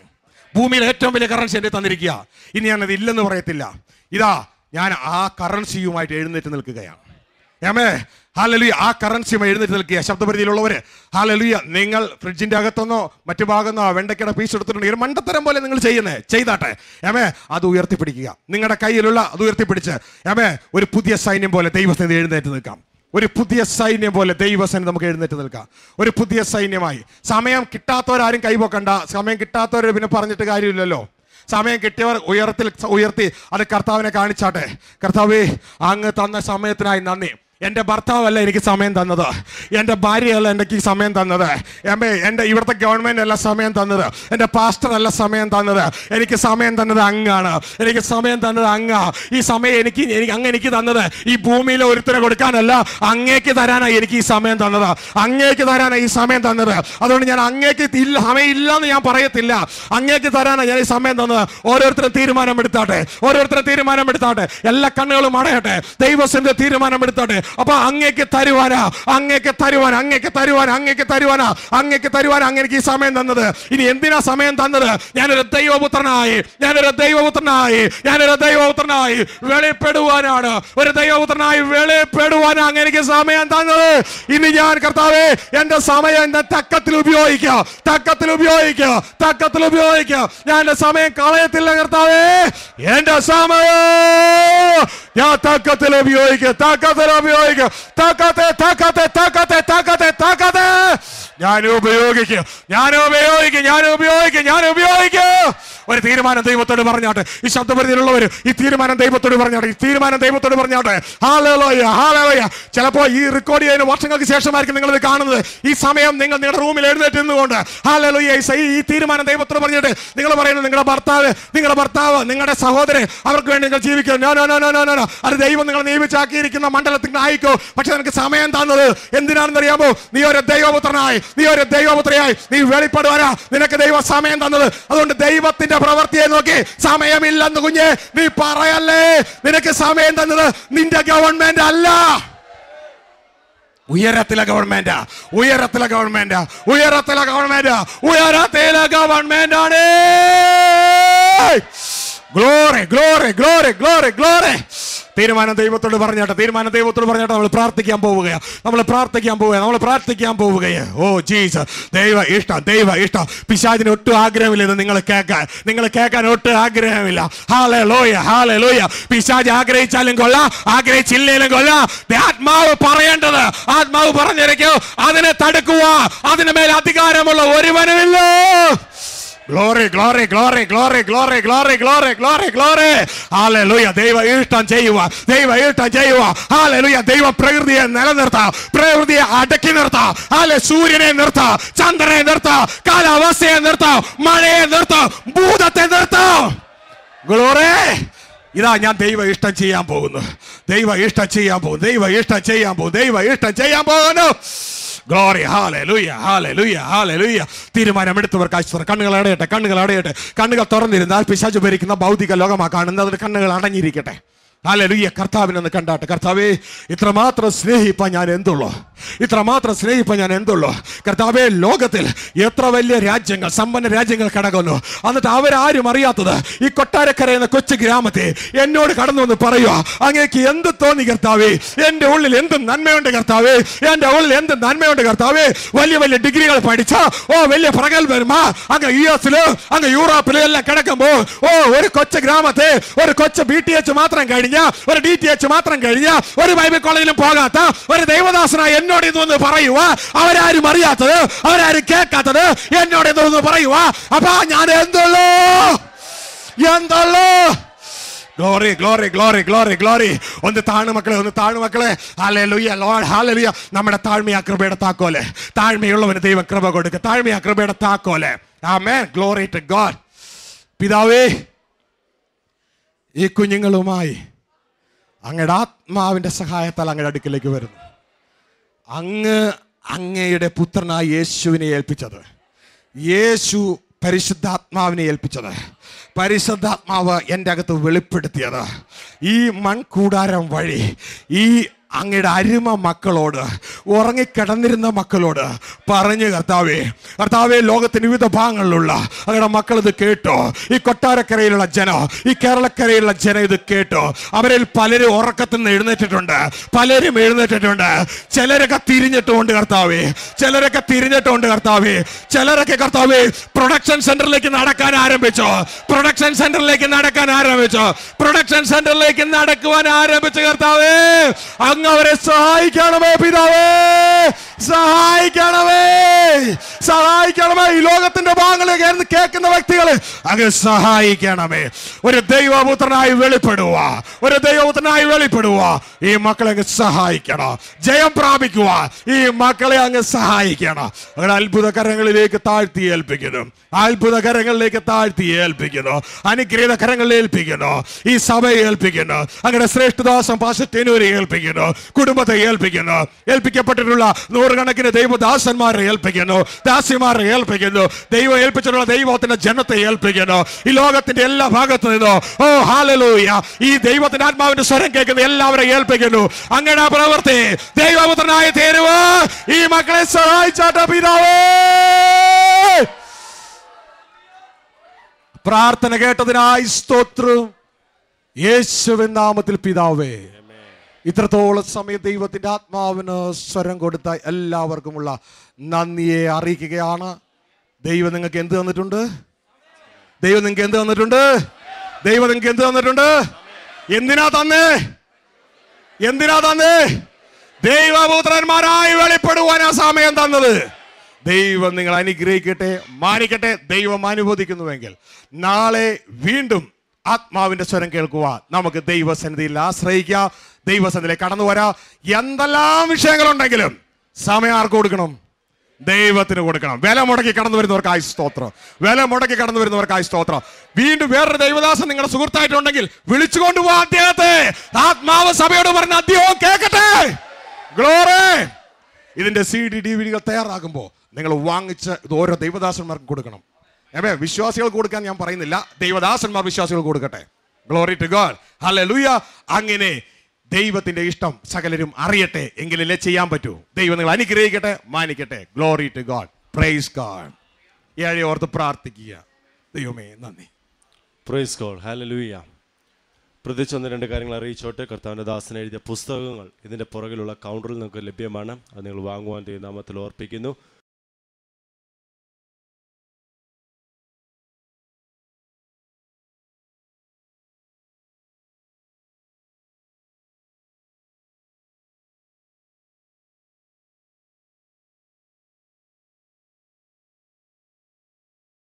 ഭൂമിയിലെ ഏറ്റവും വലിയ കറൻസി എൻ്റെ തന്നിരിക്കുക. ഇനി ഞാനത് ഇല്ലെന്ന് പറയത്തില്ല. ഇതാ ഞാൻ ആ കറൻസിയുമായിട്ട് എഴുന്നേറ്റ് നിൽക്കുകയാണ്. ഹല്ലേലൂയ. ആ കറൻസിയുമായി എഴുന്നേറ്റ് നിൽക്കുക. ശബ്ദപരിധിയിലുള്ളവർ ഹല്ലേലൂയ. നിങ്ങൾ ഫ്രിഡ്ജിന്റെ അകത്തുനിന്നോ മറ്റു ഭാഗന്നോ വെണ്ടയ്ക്കയുടെ പീസ് എടുത്തിട്ടുണ്ടെങ്കിൽ മണ്ടത്തരം പോലെ നിങ്ങൾ ചെയ്താട്ടെ. അത് ഉയർത്തിപ്പിടിക്കുക. നിങ്ങളുടെ കയ്യിലുള്ള അത് ഉയർത്തിപ്പിടിച്ച് ഒരു പുതിയ സൈന്യം പോലെ ദൈവസന്നിധി എഴുന്നേറ്റ് നിൽക്കാം. ഒരു പുതിയ സൈന്യം പോലെ ദൈവസന്നിധി നമുക്ക് എഴുന്നേറ്റ് നിൽക്കാം. ഒരു പുതിയ സൈന്യമായി. സമയം കിട്ടാത്തവരാരും കൈപോക്കണ്ട. സമയം കിട്ടാത്തവർ പിന്നെ പറഞ്ഞിട്ട് കാര്യമില്ലല്ലോ. സമയം കിട്ടിയവർ ഉയർത്തി അത് കർത്താവിനെ കാണിച്ചാട്ടെ. കർത്താവേ, അങ്ങ് തന്ന സമയത്തിനായി നന്ദി. എൻ്റെ ഭർത്താവല്ല എനിക്ക് സമയം തന്നത്, എൻ്റെ ഭാര്യയല്ല എനിക്ക് സമയം തന്നത്, എൻ്റെ ഇവിടുത്തെ ഗവൺമെൻറ് അല്ല സമയം തന്നത്, എൻ്റെ പാസ്റ്റർ അല്ല സമയം തന്നത്, എനിക്ക് സമയം തന്നത് അങ്ങാണ്. എനിക്ക് സമയം തന്നത് അങ്ങാ. ഈ സമയം എനിക്ക് തന്നത് ഈ ഭൂമിയിലെ ഒരുത്തരെ കൊടുക്കാനല്ല, അങ്ങേക്ക് തരാനാണ് എനിക്ക് ഈ സമയം തന്നത്. അങ്ങേക്ക് തരാനാണ് ഈ സമയം തന്നത്. അതുകൊണ്ട് ഞാൻ അങ്ങേക്ക് സമയം ഇല്ലെന്ന് ഞാൻ പറയത്തില്ല. അങ്ങേക്ക് തരാനാണ് ഞാൻ ഈ സമയം തന്നത്. ഓരോരുത്തരും തീരുമാനമെടുത്താട്ടെ. എല്ലാ കണ്ണുകളും അടയട്ടെ. ദൈവത്തിന്റെ തീരുമാനമെടുത്താട്ടെ. അപ്പൊ അങ്ങേക്ക് തരുവാനാ അങ്ങേക്ക് ഈ സമയം തന്നത്. ഇനി എന്തിനാ സമയം തന്നത്? ഞാനൊരു ദൈവപുത്രനായി വെളിപ്പെടുവാനാണ്. ഒരു ദൈവപുത്രനായി വെളിപ്പെടുവാനാണ് അങ്ങേക്ക് സമയം തന്നത്. ഇനി ഞാൻ കർത്താവേ എന്റെ സമയം തക്കത്തിൽ ഉപയോഗിക്കുക. ഞാൻ എന്റെ സമയം കളയത്തില്ല കർത്താവേ. എന്റെ സമയം ഞാൻ തക്കത്തിൽ ഉപയോഗിക്കുക. ഞാൻ ഉപയോഗിക്കും. ഒരു തീരുമാനം ദൈവത്തോട് പറഞ്ഞാട്ടെ. ഈ ശബ്ദപരിധിയിലുള്ളവർ ഈ തീരുമാനം ദൈവത്തോട് പറഞ്ഞാട്ടെ. ഹല്ലേലൂയ. ചിലപ്പോൾ ഈ റെക്കോർഡ് ചെയ്യുന്ന വർഷങ്ങൾക്ക് ശേഷമായിരിക്കും നിങ്ങൾ ഇത് കാണുന്നത്. ഈ സമയം നിങ്ങൾ നിങ്ങളുടെ റൂമിൽ എഴുന്നേറ്റ് നിന്നുകൊണ്ട് ഹല്ലേലൂയ ഈ തീരുമാനം ദൈവത്തോട് പറഞ്ഞിട്ട് നിങ്ങൾ പറയുന്നത് നിങ്ങളുടെ ഭർത്താവ് നിങ്ങളുടെ സഹോദരൻ അവർക്ക് വേണ്ടി നിങ്ങൾ ജീവിക്കുക. നോ. അത് ദൈവം നിങ്ങൾ നിയമിച്ചാക്കിയിരിക്കുന്ന മണ്ഡലത്തിൽ ആയിക്കോ. പക്ഷെ നിനക്ക് സമയം തന്നത് എന്തിനാണെന്ന് അറിയാമോ? നീ ഒരു ദൈവപുത്രനായി നീ വെളിപ്പെടുവാനാ നിനക്ക് ദൈവം സമയം തന്നത്. അതുകൊണ്ട് ദൈവത്തിന്റെ പ്രവൃത്തിയെ നോക്കി സമയമില്ലെന്ന് കുഞ്ഞെ നീ പറയല്ലേ. നിനക്ക് സമയം തന്നത് നിന്റെ ഗവൺമെന്റ് അല്ല, ഉയരത്തിലെ ഗവൺമെന്റ് ആണ്. ഗ്ലോറി. തീരുമാനം ദൈവത്തോട് പറഞ്ഞാട്ടെ. നമ്മൾ പ്രാർത്ഥിക്കാൻ പോവുകയാണ്. Oh Jesus. ദൈവ ഇഷ്ടം. പിശാചിന് ഒട്ടും ആഗ്രഹമില്ല ഇത് നിങ്ങൾ കേൾക്കാൻ ഒട്ടും ആഗ്രഹമില്ല. ഹല്ലേലൂയ. പിശാച് ആഗ്രഹിച്ചാലും കൊള്ളാം, ആഗ്രഹിച്ചില്ലേലും കൊള്ളാം. ആത്മാവ് പറയേണ്ടത് ആത്മാവ് പറഞ്ഞിരിക്കും. അതിനെ തടുക്കുക. അതിന് മേൽ അധികാരമുള്ള ഒരുവനുമില്ല. Glory. Hallelujah. ദൈവ ഇഷ്ടം ചെയ്യുക. Hallelujah. ദൈവ പ്രകൃതിയെ നിലനിർത്താം, പ്രകൃതിയെ അടക്കി നിർത്താം. സൂര്യനെ നിർത്താം, ചന്ദ്രനെ നിർത്താം, കാലാവസ്ഥയെ നിർത്താം, മഴയെ നിർത്താം, ഭൂതത്തെ നിർത്താം. ഗ്ലോറി. ഇതാ ഞാൻ ദൈവ ഇഷ്ടം ചെയ്യാൻ പോകുന്നു. Glory, hallelujah. തീരുമാനമെടുത്തവർക്ക് കണ്ണുകൾ അടയട്ടെ. കണ്ണുകൾ തുറന്നിരുന്നാൽ പിശാച് ഭരിക്കുന്ന ഭൗതിക ലോകമാ കാണുന്നത്. കണ്ണുകൾ അടഞ്ഞിരിക്കട്ടെ. ഹല്ലേലൂയ. കർത്താവിനൊന്ന് കണ്ടാട്ടെ. കർത്താവേ, ഇത്രമാത്രം സ്നേഹിപ്പാൻ ഞാൻ എന്തുള്ളൂ. കർത്താവേ, ലോകത്തിൽ എത്ര വലിയ രാജ്യങ്ങൾ, സമ്പന്ന രാജ്യങ്ങൾ കിടക്കുന്നു. എന്നിട്ട് അവരാരും അറിയാത്തത് ഈ കൊട്ടാരക്കര എന്ന കൊച്ചു ഗ്രാമത്തെ എന്നോട് കടന്നു വന്ന് പറയുക, അങ്ങേക്ക് എന്ത് തോന്നി കർത്താവേ? എൻ്റെ ഉള്ളിൽ എന്ത് നന്മയുണ്ട് കർത്താവേ? വലിയ വലിയ ഡിഗ്രികൾ പഠിച്ച വലിയ പ്രഗത്ഭന്മാ അങ്ങ് US-ലും അങ്ങ് യൂറോപ്പിലും എല്ലാം കിടക്കുമ്പോ ഒരു കൊച്ചു ഗ്രാമത്തെ ഒരു കൊച്ചു BTH മാത്രം കഴിഞ്ഞ, ഒരു DTH മാത്രം കഴിഞ്ഞ, ഒരു ബൈബിൾ കോളേജിലും പോകാത്ത ഒരു ദൈവദാസനായ എന്നോട് ഇതൊന്ന് പറയുക. അവരാരും അറിയാത്തത്, അവരാരും കേൾക്കാത്തത് എന്നോട് ഇതൊന്ന് പറയുക. അപ്പൊ ഞാൻ എന്തുള്ളൂ. Glory. ഒന്ന് താണു മക്കളെ. ഹല്ലേലൂയ. Lord hallelujah. നമ്മുടെ താഴ്മയാ കൃപയുടെ താക്കോല്. താഴ്മയുള്ളവന് ദൈവം കൃപ കൊടുക്കുക. താഴ്മയാ കൃപയുടെ താക്കോല്. ആമേൻ. Glory to God. പിതാവേ, ഈ കുഞ്ഞുങ്ങളുമായി അങ്ങയുടെ ആത്മാവിൻ്റെ സഹായത്താൽ അങ്ങയുടെ അടുക്കിലേക്ക് വരുന്നു. അങ്ങയുടെ പുത്രനായ യേശുവിനെ ഏൽപ്പിച്ചത്, യേശു പരിശുദ്ധാത്മാവിനെ ഏൽപ്പിച്ചത്, പരിശുദ്ധാത്മാവ് എൻ്റെ അകത്ത് വെളിപ്പെടുത്തിയത്, ഈ മൺകൂടാരം വഴി ഈ അങ്ങയുടെ അരുമ മക്കളോട്, ഉറങ്ങിക്കിടന്നിരുന്ന മക്കളോട് പറഞ്ഞു, കർത്താവേ, ലോകത്തിന് വിവിധ ഭാഗങ്ങളിലുള്ള അങ്ങയുടെ മക്കൾ ഇത് കേട്ടോ. ഈ കൊട്ടാരക്കരയിലുള്ള ജനം, ഈ കേരളക്കരയിലുള്ള ജനം ഇത് കേട്ടോ. അവരിൽ പലരും ഉറക്കത്തിൽ നിന്ന് എഴുന്നേറ്റിട്ടുണ്ട്, പലരും എഴുന്നേറ്റിട്ടുണ്ട്. ചിലരൊക്കെ തിരിഞ്ഞിട്ടുണ്ട് കർത്താവേ, ചിലരൊക്കെ തിരിഞ്ഞിട്ടുണ്ട് കർത്താവേ. ചിലരൊക്കെ കർത്താവേ പ്രൊഡക്ഷൻ സെന്ററിലേക്ക് നടക്കാൻ ആരംഭിച്ചോ, പ്രൊഡക്ഷൻ സെന്ററിലേക്ക് നടക്കാൻ ആരംഭിച്ചോ, പ്രൊഡക്ഷൻ സെന്ററിലേക്ക് നടക്കുവാൻ ആരംഭിച്ചു കർത്താവേ. അവരെ സഹായിക്കണമേ പിതാവേ, സഹായിക്കണമേ, സഹായിക്കണമേ. ഈ ലോകത്തിന്റെ ഭാഗങ്ങളിലേക്ക് കേൾക്കുന്ന വ്യക്തികളെ അങ്ങ് സഹായിക്കണമേ. ഒരു ദൈവപുത്രനായി വെളിപ്പെടുക, ഒരു ദൈവപുത്രനായി വെളിപ്പെടുക. ഈ മക്കളെ അങ്ങ് സഹായിക്കണം, ജയം പ്രാപിക്കുക. ഈ മക്കളെ അങ്ങ് സഹായിക്കണം. അങ്ങനെ അത്ഭുത കരങ്ങളിലേക്ക് താഴ്ത്തി ഏൽപ്പിക്കുന്നു, അത്ഭുത കരങ്ങളിലേക്ക് താഴ്ത്തി ഏൽപ്പിക്കുന്നു, അനുഗ്രഹീത കരങ്ങളിൽ ഏൽപ്പിക്കുന്നു, ഈ സഭയെ ഏൽപ്പിക്കുന്നു, അങ്ങനെ ശ്രേഷ്ഠദാസം പാസ്റ്ററിനെ ഏൽപ്പിക്കുന്നു, കുടുംബത്തെ ഏൽപ്പിക്കുന്നു, ഏൽപ്പിക്കപ്പെട്ടിട്ടുള്ള നൂറുകണക്കിന് ദൈവദാസന്മാരെ ഏൽപ്പിക്കുന്നു, ദാസിമാരെ ഏൽപ്പിക്കുന്നു, ദൈവം ഏൽപ്പിച്ചിട്ടുള്ള ദൈവത്തിന്റെ ജനത്തെ ഏൽപ്പിക്കുന്നു. ഈ ലോകത്തിന്റെ എല്ലാ ഭാഗത്തു നിന്നോ ഓ ഹല്ലേലൂയ ഈ ദൈവത്തിന്റെ ആത്മാവിന്റെ സ്വരം കേൾക്കുന്ന എല്ലാവരെയും ഏൽപ്പിക്കുന്നു. അങ്ങനെ പ്രവൃത്തി ദൈവപുത്രനായ തീരുവ ഈ മക്കളെ സഹായിച്ചാട്ടെ പിതാവേ. പ്രാർത്ഥന കേട്ടതിനായി സ്തോത്രം, യേശുവിൻ നാമത്തിൽ പിതാവേ. ഇത്രത്തോളം സമയം ദൈവത്തിന്റെ ആത്മാവിന് സ്വരം കൊടുത്ത എല്ലാവർക്കുമുള്ള നന്ദിയെ അറിയിക്കുകയാണ്. ദൈവം നിങ്ങൾക്ക് എന്ത് തന്നിട്ടുണ്ട്? ദൈവം നിങ്ങൾക്ക് എന്ത് തന്നിട്ടുണ്ട്? ദൈവം നിങ്ങൾക്ക് എന്ത് തന്നിട്ടുണ്ട്? എന്തിനാ തന്നേ? എന്തിനാ തന്നേ? ദൈവപുത്രന്മാരായി വെളിപ്പെടുവാൻ ആ സമയം തന്നത്. ദൈവം നിങ്ങൾ അനുഗ്രഹിക്കട്ടെ, മാനിക്കട്ടെ. ദൈവം അനുവദിക്കുന്നുവെങ്കിൽ നാളെ വീണ്ടും ആത്മാവിന്റെ സ്വരം കേൾക്കുക. നമുക്ക് ദൈവസന്നിധിയിൽ ആശ്രയിക്കാം, ദൈവസന്നിധിയിലേക്ക് കടന്നു വരാം. എന്തെല്ലാം വിഷയങ്ങളുണ്ടെങ്കിലും സമയം ആർക്ക് കൊടുക്കണം? ദൈവത്തിന് കൊടുക്കണം. വില മുടക്കി കടന്നു വരുന്നവർക്കായി സ്തോത്രം, വില മുടക്കി കടന്നു വരുന്നവർക്കായി സ്തോത്രം. വീണ്ടും വേറൊരു ദൈവദാസൻ നിങ്ങളുടെ സുഹൃത്തായിട്ടുണ്ടെങ്കിൽ വിളിച്ചുകൊണ്ട് പോവാ അദ്ദേഹത്തെ. ആത്മാവ് സഭയോട് പറഞ്ഞ അദ്ദേഹം കേൾക്കട്ടെ. ഗ്ലോറി. ഇതിന്റെ CD DVD തയ്യാറാക്കുമ്പോൾ നിങ്ങൾ വാങ്ങിച്ച് ഇത് ഓരോ ദൈവദാസന്മാർക്കും കൊടുക്കണം. വിശ്വാസികൾക്ക് കൊടുക്കാൻ ഞാൻ പറയുന്നില്ല, ദൈവദാസന്മാർ വിശ്വാസികൾക്ക് കൊടുക്കട്ടെ. Glory to God, hallelujah. അങ്ങനെ ദൈവത്തിന്റെ ഇഷ്ടം സകലരും അറിയട്ടെ, എങ്കിലല്ലേ ചെയ്യാൻ പറ്റൂ. ദൈവം നിങ്ങൾ അനുഗ്രഹിക്കട്ടെ, മാനിക്കട്ടെ. Glory to God, praise God. ഏഴെ ഓർത്ത് പ്രാർത്ഥിക്കുക. ദൈവമേ നന്ദി. Praise God, hallelujah. പ്രത്യേകിച്ച് ഒന്ന് രണ്ട് കാര്യങ്ങൾ അറിയിച്ചോട്ടെ. കർത്താവിൻ്റെ ദാസൻ എഴുതിയ പുസ്തകങ്ങൾ ഇതിൻ്റെ പുറകിലുള്ള കൗണ്ടറിൽ നിങ്ങൾക്ക് ലഭ്യമാണ്. അത് നിങ്ങൾ വാങ്ങുവാൻ ദൈവനാമത്തിൽ ഓർപ്പിക്കുന്നു.